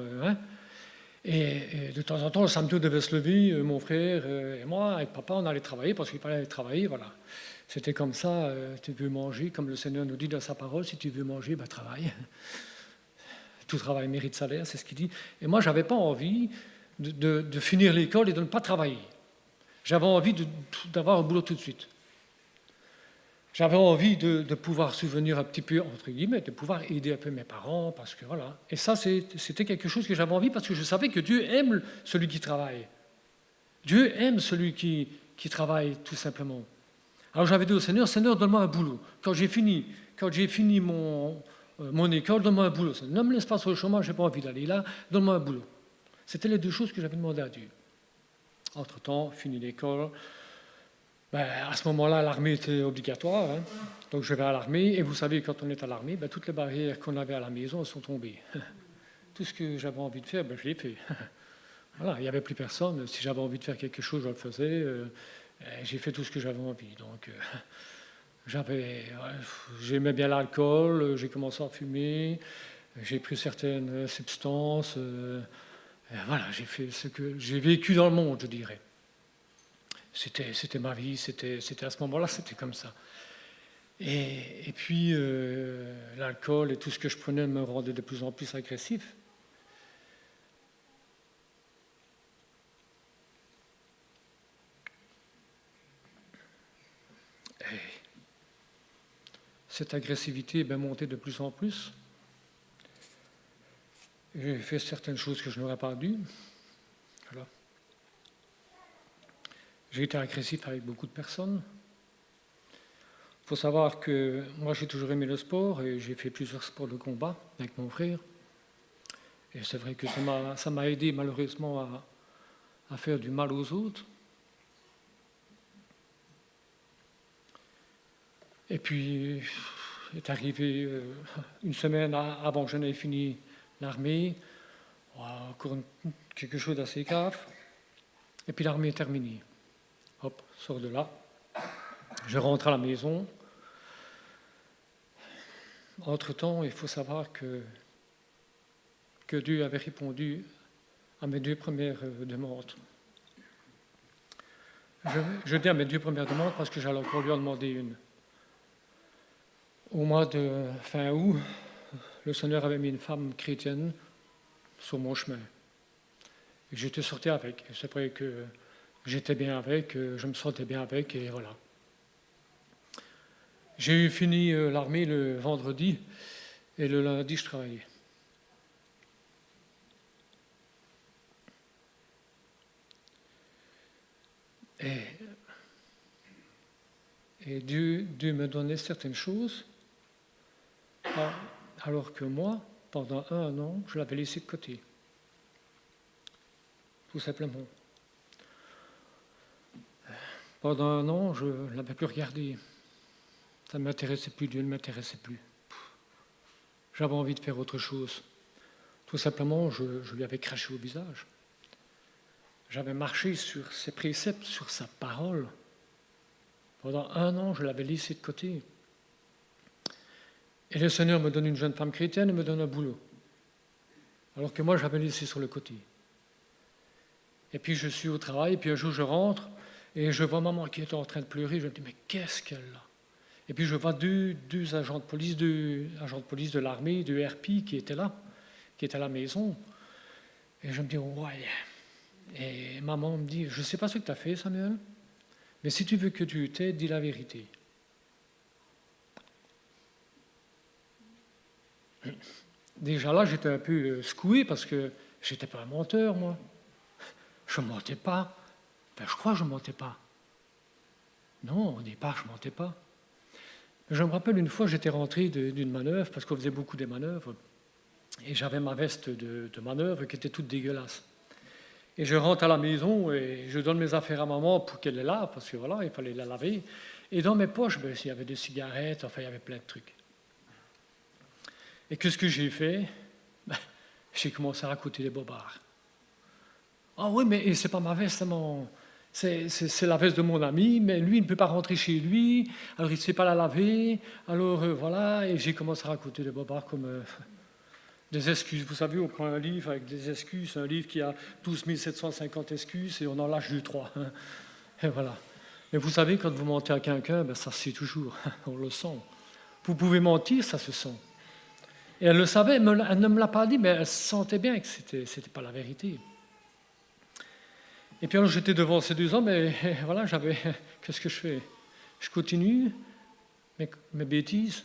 [SPEAKER 4] Et de temps en temps, le samedi, on devait se lever, mon frère et moi, avec papa, on allait travailler parce qu'il fallait aller travailler. Voilà. C'était comme ça, tu veux manger, comme le Seigneur nous dit dans sa parole, si tu veux manger, ben, travaille. Tout travail mérite salaire, c'est ce qu'il dit. Et moi, je n'avais pas envie de finir l'école et de ne pas travailler. J'avais envie d'avoir un boulot tout de suite. J'avais envie de pouvoir subvenir un petit peu, entre guillemets, de pouvoir aider un peu mes parents, parce que voilà. Et ça, c'était quelque chose que j'avais envie, parce que je savais que Dieu aime celui qui travaille. Dieu aime celui qui qui travaille tout simplement. Alors j'avais dit au Seigneur, Seigneur, donne-moi un boulot. Quand j'ai fini mon école, donne-moi un boulot. Ne me laisse pas sur le chômage, je n'ai pas envie d'aller là, donne-moi un boulot. C'était les deux choses que j'avais demandé à Dieu. Entre-temps, fini l'école. À ce moment-là, l'armée était obligatoire. Hein. Donc je vais à l'armée. Et vous savez, quand on est à l'armée, toutes les barrières qu'on avait à la maison sont tombées. Tout ce que j'avais envie de faire, je l'ai fait. Voilà, il n'y avait plus personne. Si j'avais envie de faire quelque chose, je le faisais. J'ai fait tout ce que j'avais envie. Donc, j'aimais bien l'alcool, j'ai commencé à fumer, j'ai pris certaines substances. Voilà, j'ai fait ce que j'ai vécu dans le monde, je dirais. C'était ma vie, c'était à ce moment-là, c'était comme ça. Et puis, l'alcool et tout ce que je prenais me rendait de plus en plus agressif. Et cette agressivité est montée de plus en plus. J'ai fait certaines choses que je n'aurais pas dû. Voilà. J'ai été agressif avec beaucoup de personnes. Il faut savoir que moi, j'ai toujours aimé le sport et j'ai fait plusieurs sports de combat avec mon frère. Et c'est vrai que ça m'a aidé malheureusement à faire du mal aux autres. Et puis, est arrivé une semaine avant que je n'aie fini l'armée, encore quelque chose d'assez grave. Et puis l'armée est terminée. Hop, sors de là. Je rentre à la maison. Entre-temps, il faut savoir que Dieu avait répondu à mes 2 premières demandes. Je dis à mes 2 premières demandes parce que j'allais encore lui en demander une. Au mois de fin août, le Seigneur avait mis une femme chrétienne sur mon chemin. Et j'étais sorti avec. C'est vrai que j'étais bien avec, je me sentais bien avec, et voilà. J'ai fini l'armée le vendredi, et le lundi, je travaillais. Et Dieu me donnait certaines choses, alors que moi, pendant 1 an, je l'avais laissé de côté. Tout simplement. Pendant 1 an, je ne l'avais plus regardé. Ça ne m'intéressait plus, Dieu ne m'intéressait plus. J'avais envie de faire autre chose. Tout simplement, je lui avais craché au visage. J'avais marché sur ses préceptes, sur sa parole. Pendant 1 an, je l'avais laissé de côté. Et le Seigneur me donne une jeune femme chrétienne et me donne un boulot. Alors que moi, j'avais laissé sur le côté. Et puis je suis au travail, et puis un jour je rentre, et je vois maman qui est en train de pleurer. Je me dis, mais qu'est-ce qu'elle a? Et puis je vois deux agents de police de l'armée, de RP qui étaient là, qui étaient à la maison. Et je me dis, ouais. Et maman me dit, je ne sais pas ce que tu as fait, Samuel, mais si tu veux que Dieu t'aide, dis la vérité. Déjà là, j'étais un peu secoué parce que je n'étais pas un menteur, moi. Je ne mentais pas. Je crois que je ne mentais pas. Non, au départ, je ne mentais pas. Je me rappelle une fois, j'étais rentré d'une manœuvre, parce qu'on faisait beaucoup des manœuvres, et j'avais ma veste de manœuvre qui était toute dégueulasse. Et je rentre à la maison et je donne mes affaires à maman pour qu'elle les lave, parce que voilà, il fallait la laver. Et dans mes poches, il y avait des cigarettes, enfin, il y avait plein de trucs. Et qu'est-ce que j'ai fait? J'ai commencé à raconter les bobards. Ah oui, mais c'est pas ma veste, c'est la veste de mon ami, mais lui, il ne peut pas rentrer chez lui, alors il ne sait pas la laver, alors voilà, et j'ai commencé à raconter des bobards comme des excuses. Vous savez, on prend un livre avec des excuses, un livre qui a 12 750 excuses, et on en lâche 2-3. Et voilà. Mais vous savez, quand vous mentez à quelqu'un, ça se sait toujours, on le sent. Vous pouvez mentir, ça se sent. Et elle le savait, elle ne me l'a pas dit, mais elle sentait bien que ce n'était pas la vérité. Et puis alors j'étais devant ces 2 hommes, et voilà, qu'est-ce que je fais? Je continue mes bêtises,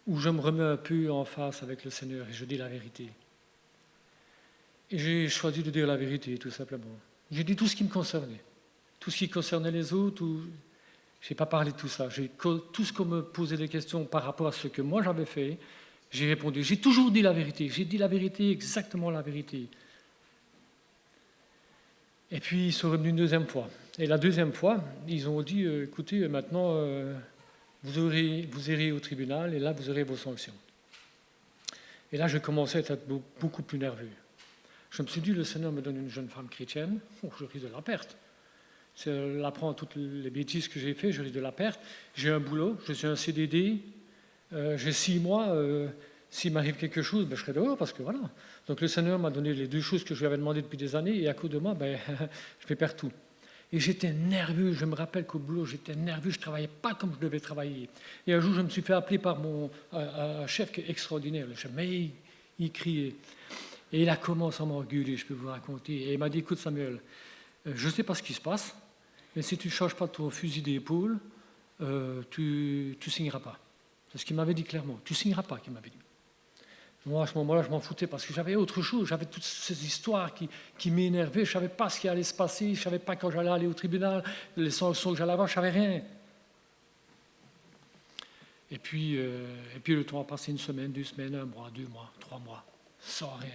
[SPEAKER 4] ou je me remets un peu en face avec le Seigneur et je dis la vérité. Et j'ai choisi de dire la vérité, tout simplement. J'ai dit tout ce qui me concernait. tout ce qui concernait les autres, je n'ai pas parlé de tout ça. Tout ce qu'on me posait des questions par rapport à ce que moi j'avais fait, j'ai répondu. J'ai toujours dit la vérité. J'ai dit la vérité, exactement la vérité. Et puis ils sont revenus une deuxième fois. Et la deuxième fois, ils ont dit, écoutez, maintenant, vous irez au tribunal et là, vous aurez vos sanctions. Et là, je commençais à être beaucoup plus nerveux. Je me suis dit, le Seigneur me donne une jeune femme chrétienne, je risque de la perte. Si elle apprend toutes les bêtises que j'ai faites, je risque de la perte. J'ai un boulot, je suis un CDD, j'ai 6 mois. S'il m'arrive quelque chose, je serai dehors, parce que voilà. Donc le Seigneur m'a donné les 2 choses que je lui avais demandées depuis des années, et à cause de moi, je vais perdre tout. Et j'étais nerveux, je me rappelle qu'au boulot, j'étais nerveux, je ne travaillais pas comme je devais travailler. Et un jour, je me suis fait appeler par un chef qui est extraordinaire, le chef, mais il criait. Et il a commencé à m'engueuler, je peux vous raconter. Et il m'a dit, écoute Samuel, je ne sais pas ce qui se passe, mais si tu ne changes pas ton fusil d'épaule, tu ne signeras pas. C'est ce qu'il m'avait dit clairement. Tu ne signeras pas, qu'il m'avait dit. Moi, à ce moment-là, je m'en foutais parce que j'avais autre chose. J'avais toutes ces histoires qui m'énervaient. Je ne savais pas ce qui allait se passer. Je ne savais pas quand j'allais aller au tribunal, les sanctions que j'allais avoir. Je ne savais rien. Et puis, le temps a passé 1 semaine, 2 semaines, 1 mois, 2 mois, 3 mois. Sans rien.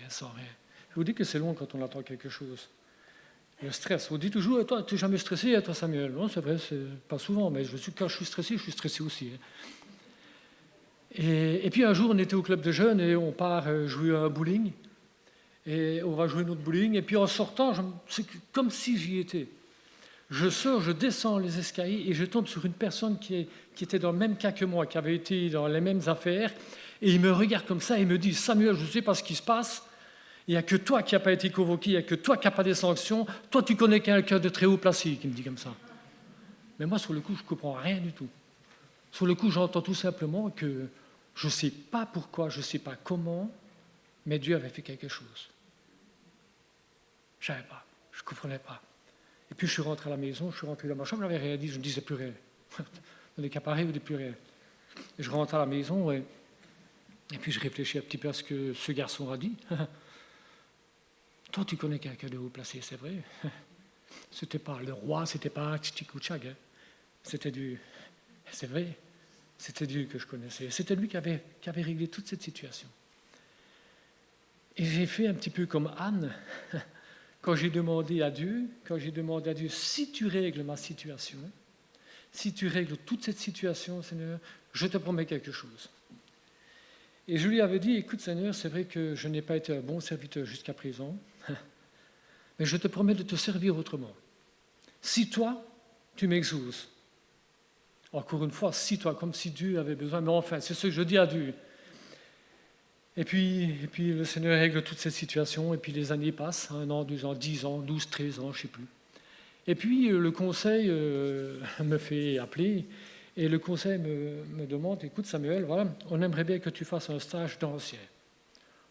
[SPEAKER 4] Je vous dis que c'est long quand on attend quelque chose. Le stress. On dit toujours, toi, tu n'es jamais stressé, toi, Samuel. Non, c'est vrai, c'est pas souvent, mais quand je suis stressé aussi. Et puis un jour, on était au club de jeunes et on part jouer à un bowling. Et on va jouer notre bowling. Et puis en sortant, c'est comme si j'y étais. Je sors, je descends les escaliers et je tombe sur une personne qui était dans le même cas que moi, qui avait été dans les mêmes affaires. Et il me regarde comme ça et me dit, Samuel, je ne sais pas ce qui se passe. Il n'y a que toi qui n'as pas été convoqué, il n'y a que toi qui n'as pas des sanctions. Toi, tu connais quelqu'un de très haut placé qui me dit comme ça. Mais moi, sur le coup, je ne comprends rien du tout. Sur le coup, j'entends tout simplement que je ne sais pas pourquoi, je ne sais pas comment, mais Dieu avait fait quelque chose. Je ne savais pas, je ne comprenais pas. Et puis je suis rentré à la maison, je suis rentré dans ma chambre, je n'avais rien dit, je ne disais plus rien. Dans les cas pareils, je ne dis plus rien. Et je rentre à la maison et puis je réfléchis un petit peu à ce que ce garçon a dit. Toi, tu connais quelqu'un de haut placé, c'est vrai. C'était pas le roi, c'était pas Tchitchikouchag. C'était du... C'est vrai. C'était Dieu que je connaissais. C'était lui qui avait réglé toute cette situation. Et j'ai fait un petit peu comme Anne, quand j'ai demandé à Dieu, si tu règles ma situation, si tu règles toute cette situation, Seigneur, je te promets quelque chose. Et je lui avais dit, écoute Seigneur, c'est vrai que je n'ai pas été un bon serviteur jusqu'à présent, mais je te promets de te servir autrement. Si toi, tu m'exauces, encore une fois, si toi, comme si Dieu avait besoin, mais enfin, c'est ce que je dis à Dieu. Et puis le Seigneur règle toute cette situation, et puis les années passent, 1 an, 2 ans, 10 ans, 12, 13 ans, je ne sais plus. Et puis le conseil me fait appeler, et le conseil me demande, écoute Samuel, voilà, on aimerait bien que tu fasses un stage d'ancien,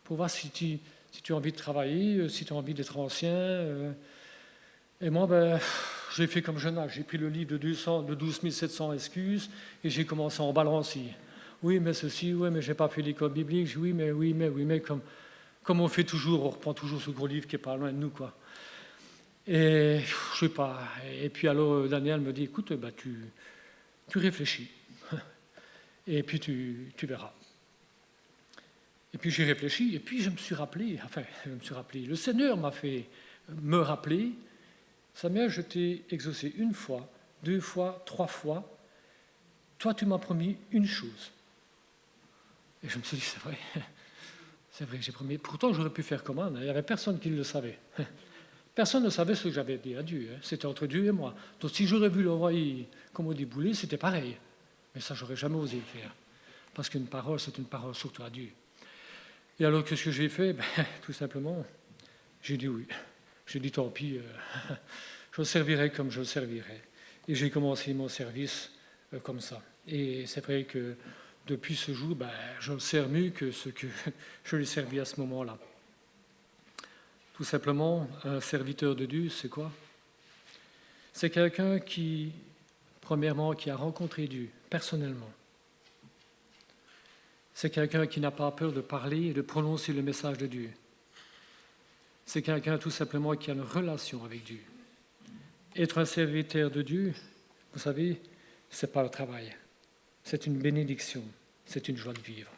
[SPEAKER 4] pour voir si tu as envie de travailler, si tu as envie d'être ancien. Et moi, j'ai fait comme jeune âge, j'ai pris le livre de 12 700 excuses, et j'ai commencé à en balancer. Oui, mais ceci, oui, mais je n'ai pas fait l'école biblique. Je dis, oui, mais comme on fait toujours, on reprend toujours ce gros livre qui n'est pas loin de nous, quoi. Et je sais pas. Et puis alors, Daniel me dit, écoute, tu réfléchis. Et puis tu verras. Et puis j'ai réfléchi, et puis je me suis rappelé, le Seigneur m'a fait me rappeler, Samuel, je t'ai exaucé 1 fois, 2 fois, 3 fois. Toi, tu m'as promis une chose. Et je me suis dit, c'est vrai, j'ai promis. Pourtant, j'aurais pu faire comment? Il n'y avait personne qui le savait. Personne ne savait ce que j'avais dit à Dieu. C'était entre Dieu et moi. Donc, si j'aurais vu l'envoyer, comme on dit, bouler, c'était pareil. Mais ça, j'aurais jamais osé le faire. Parce qu'une parole, c'est une parole surtout à Dieu. Et alors, qu'est-ce que j'ai fait? Tout simplement, j'ai dit oui. J'ai dit, tant pis, je le servirai comme je le servirai. Et j'ai commencé mon service comme ça. Et c'est vrai que depuis ce jour, je le sers mieux que ce que je l'ai servi à ce moment-là. Tout simplement, un serviteur de Dieu, c'est quoi? C'est quelqu'un qui, premièrement, qui a rencontré Dieu personnellement. C'est quelqu'un qui n'a pas peur de parler et de prononcer le message de Dieu. C'est quelqu'un tout simplement qui a une relation avec Dieu. Être un serviteur de Dieu, vous savez, ce n'est pas le travail. C'est une bénédiction, c'est une joie de vivre.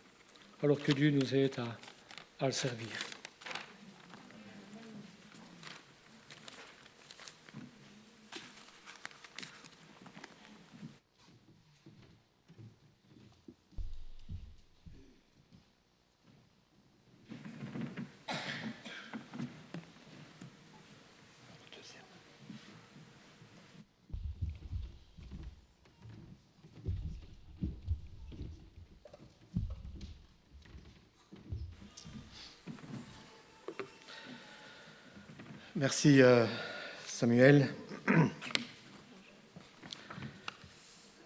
[SPEAKER 4] Alors que Dieu nous aide à le servir.
[SPEAKER 2] Merci Samuel.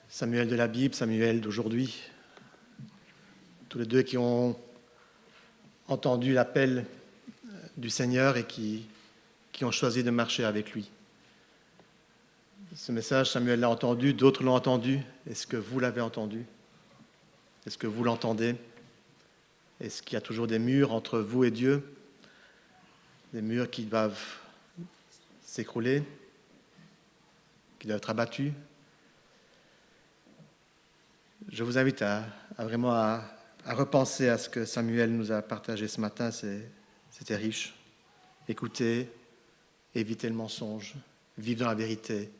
[SPEAKER 2] Samuel de la Bible, Samuel d'aujourd'hui. Tous les deux qui ont entendu l'appel du Seigneur et qui ont choisi de marcher avec lui. Ce message, Samuel l'a entendu, d'autres l'ont entendu. Est-ce que vous l'avez entendu? Est-ce que vous l'entendez? Est-ce qu'il y a toujours des murs entre vous et Dieu? Des murs qui doivent s'écrouler, qui doivent être abattus. Je vous invite à repenser à ce que Samuel nous a partagé ce matin. C'était riche. Écouter, éviter le mensonge, vivre dans la vérité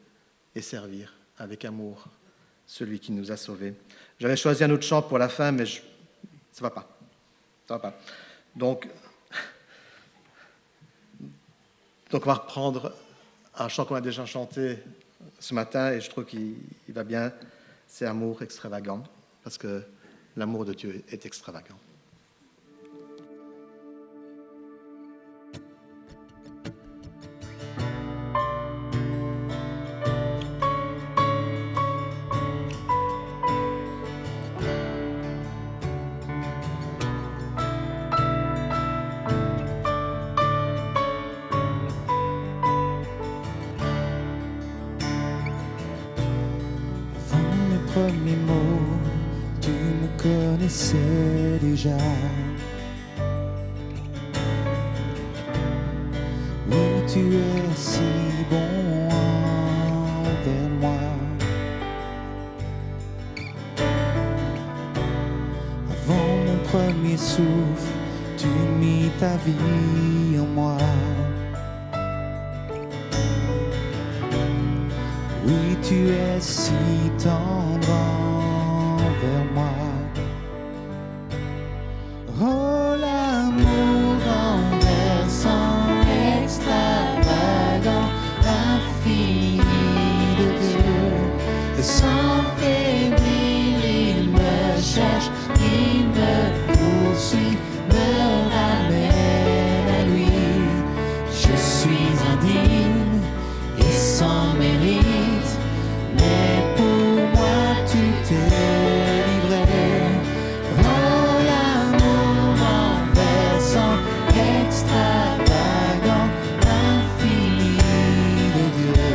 [SPEAKER 2] et servir avec amour celui qui nous a sauvés. J'avais choisi un autre chant pour la fin, mais ça ne va pas. Ça va pas. Donc, on va reprendre un chant qu'on a déjà chanté ce matin et je trouve qu'il va bien. C'est Amour extravagant, parce que l'amour de Dieu est extravagant.
[SPEAKER 3] Premiers mots, tu me connaissais déjà. Oui, tu es si bon envers moi. Avant mon premier souffle, tu mis ta vie en moi. Oui, tu es si tendre envers moi. Oh, l'amour renversant, extravagant, infini de Dieu. Sans faiblir, il me cherche, il me poursuit, me ramène à lui. Je suis indigne et sans mérite. Mais pour moi tu t'es livré. Oh, l'amour renversant, extravagant, infini de Dieu.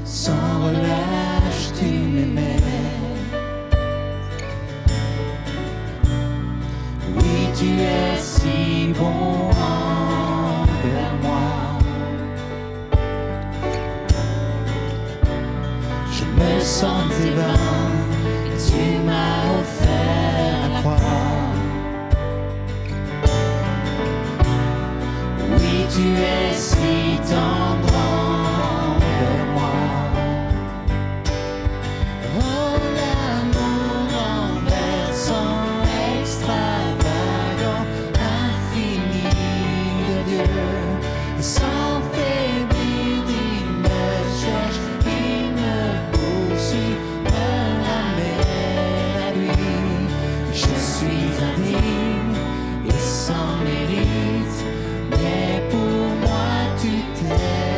[SPEAKER 3] Sans relâche, tu m'aimais. Oui, tu es si bon envers moi. Je me sentais vain et tu m'as offert la croix. Oui, tu es si tendre envers moi. Oh, l'amour renversant, extravagant, infini de Dieu. Sans faiblir, il me cherche, il me poursuit, me ramène à lui. Je suis indigne et sans mérite, mais pour moi tu t'es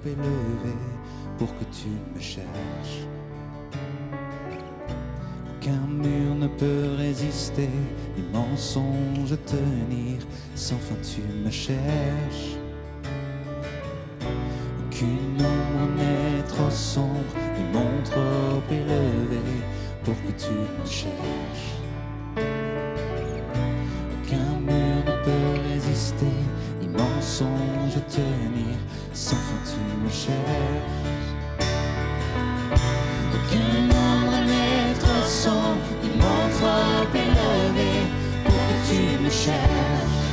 [SPEAKER 3] élevé pour que tu me cherches. Aucun mur ne peut résister, ni mensonge tenir, sans fin tu me cherches. Aucune ombre n'est trop sombre, ni mon trop élevé pour que tu me cherches. Aucun mur ne peut résister, ni mensonge tenir, sans fin tu me cherches. Aucune ombre n'est trop sombre, ni mon trop élevé pour que tu me cherches.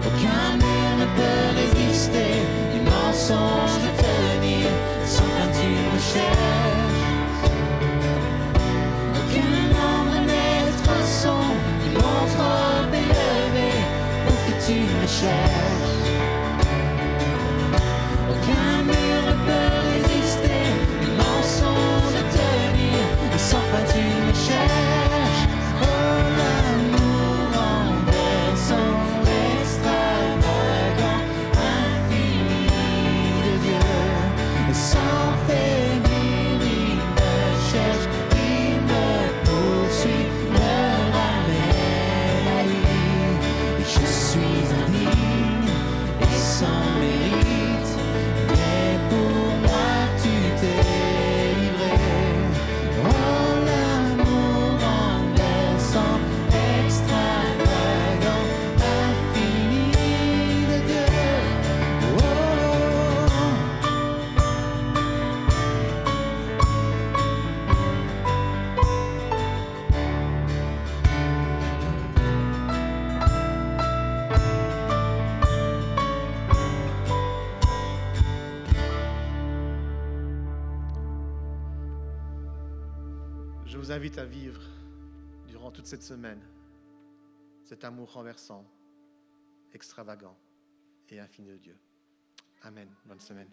[SPEAKER 3] Aucun mur ne peut résister, ni mensonge de tenir, sans fin tu me cherches. Aucune ombre n'est trop sombre, ni mon trop élevé pour que tu me cherches. Aucun mur ne peut résister, ni mensonge de tenir, sans fin tu me cherches. Oh, l'amour renversant, extravagant, infini de Dieu, sans faiblir, il me cherche, il me poursuit, me ramène à lui. Je suis indigne et sans mérite, mais pour moi tu t'es livré. Oh, l'amour renversant, extravagant, infini de Dieu. Oh.
[SPEAKER 2] Je vous invite à vivre durant toute cette semaine cet amour renversant, extravagant et infini de Dieu. Amen. Bonne semaine.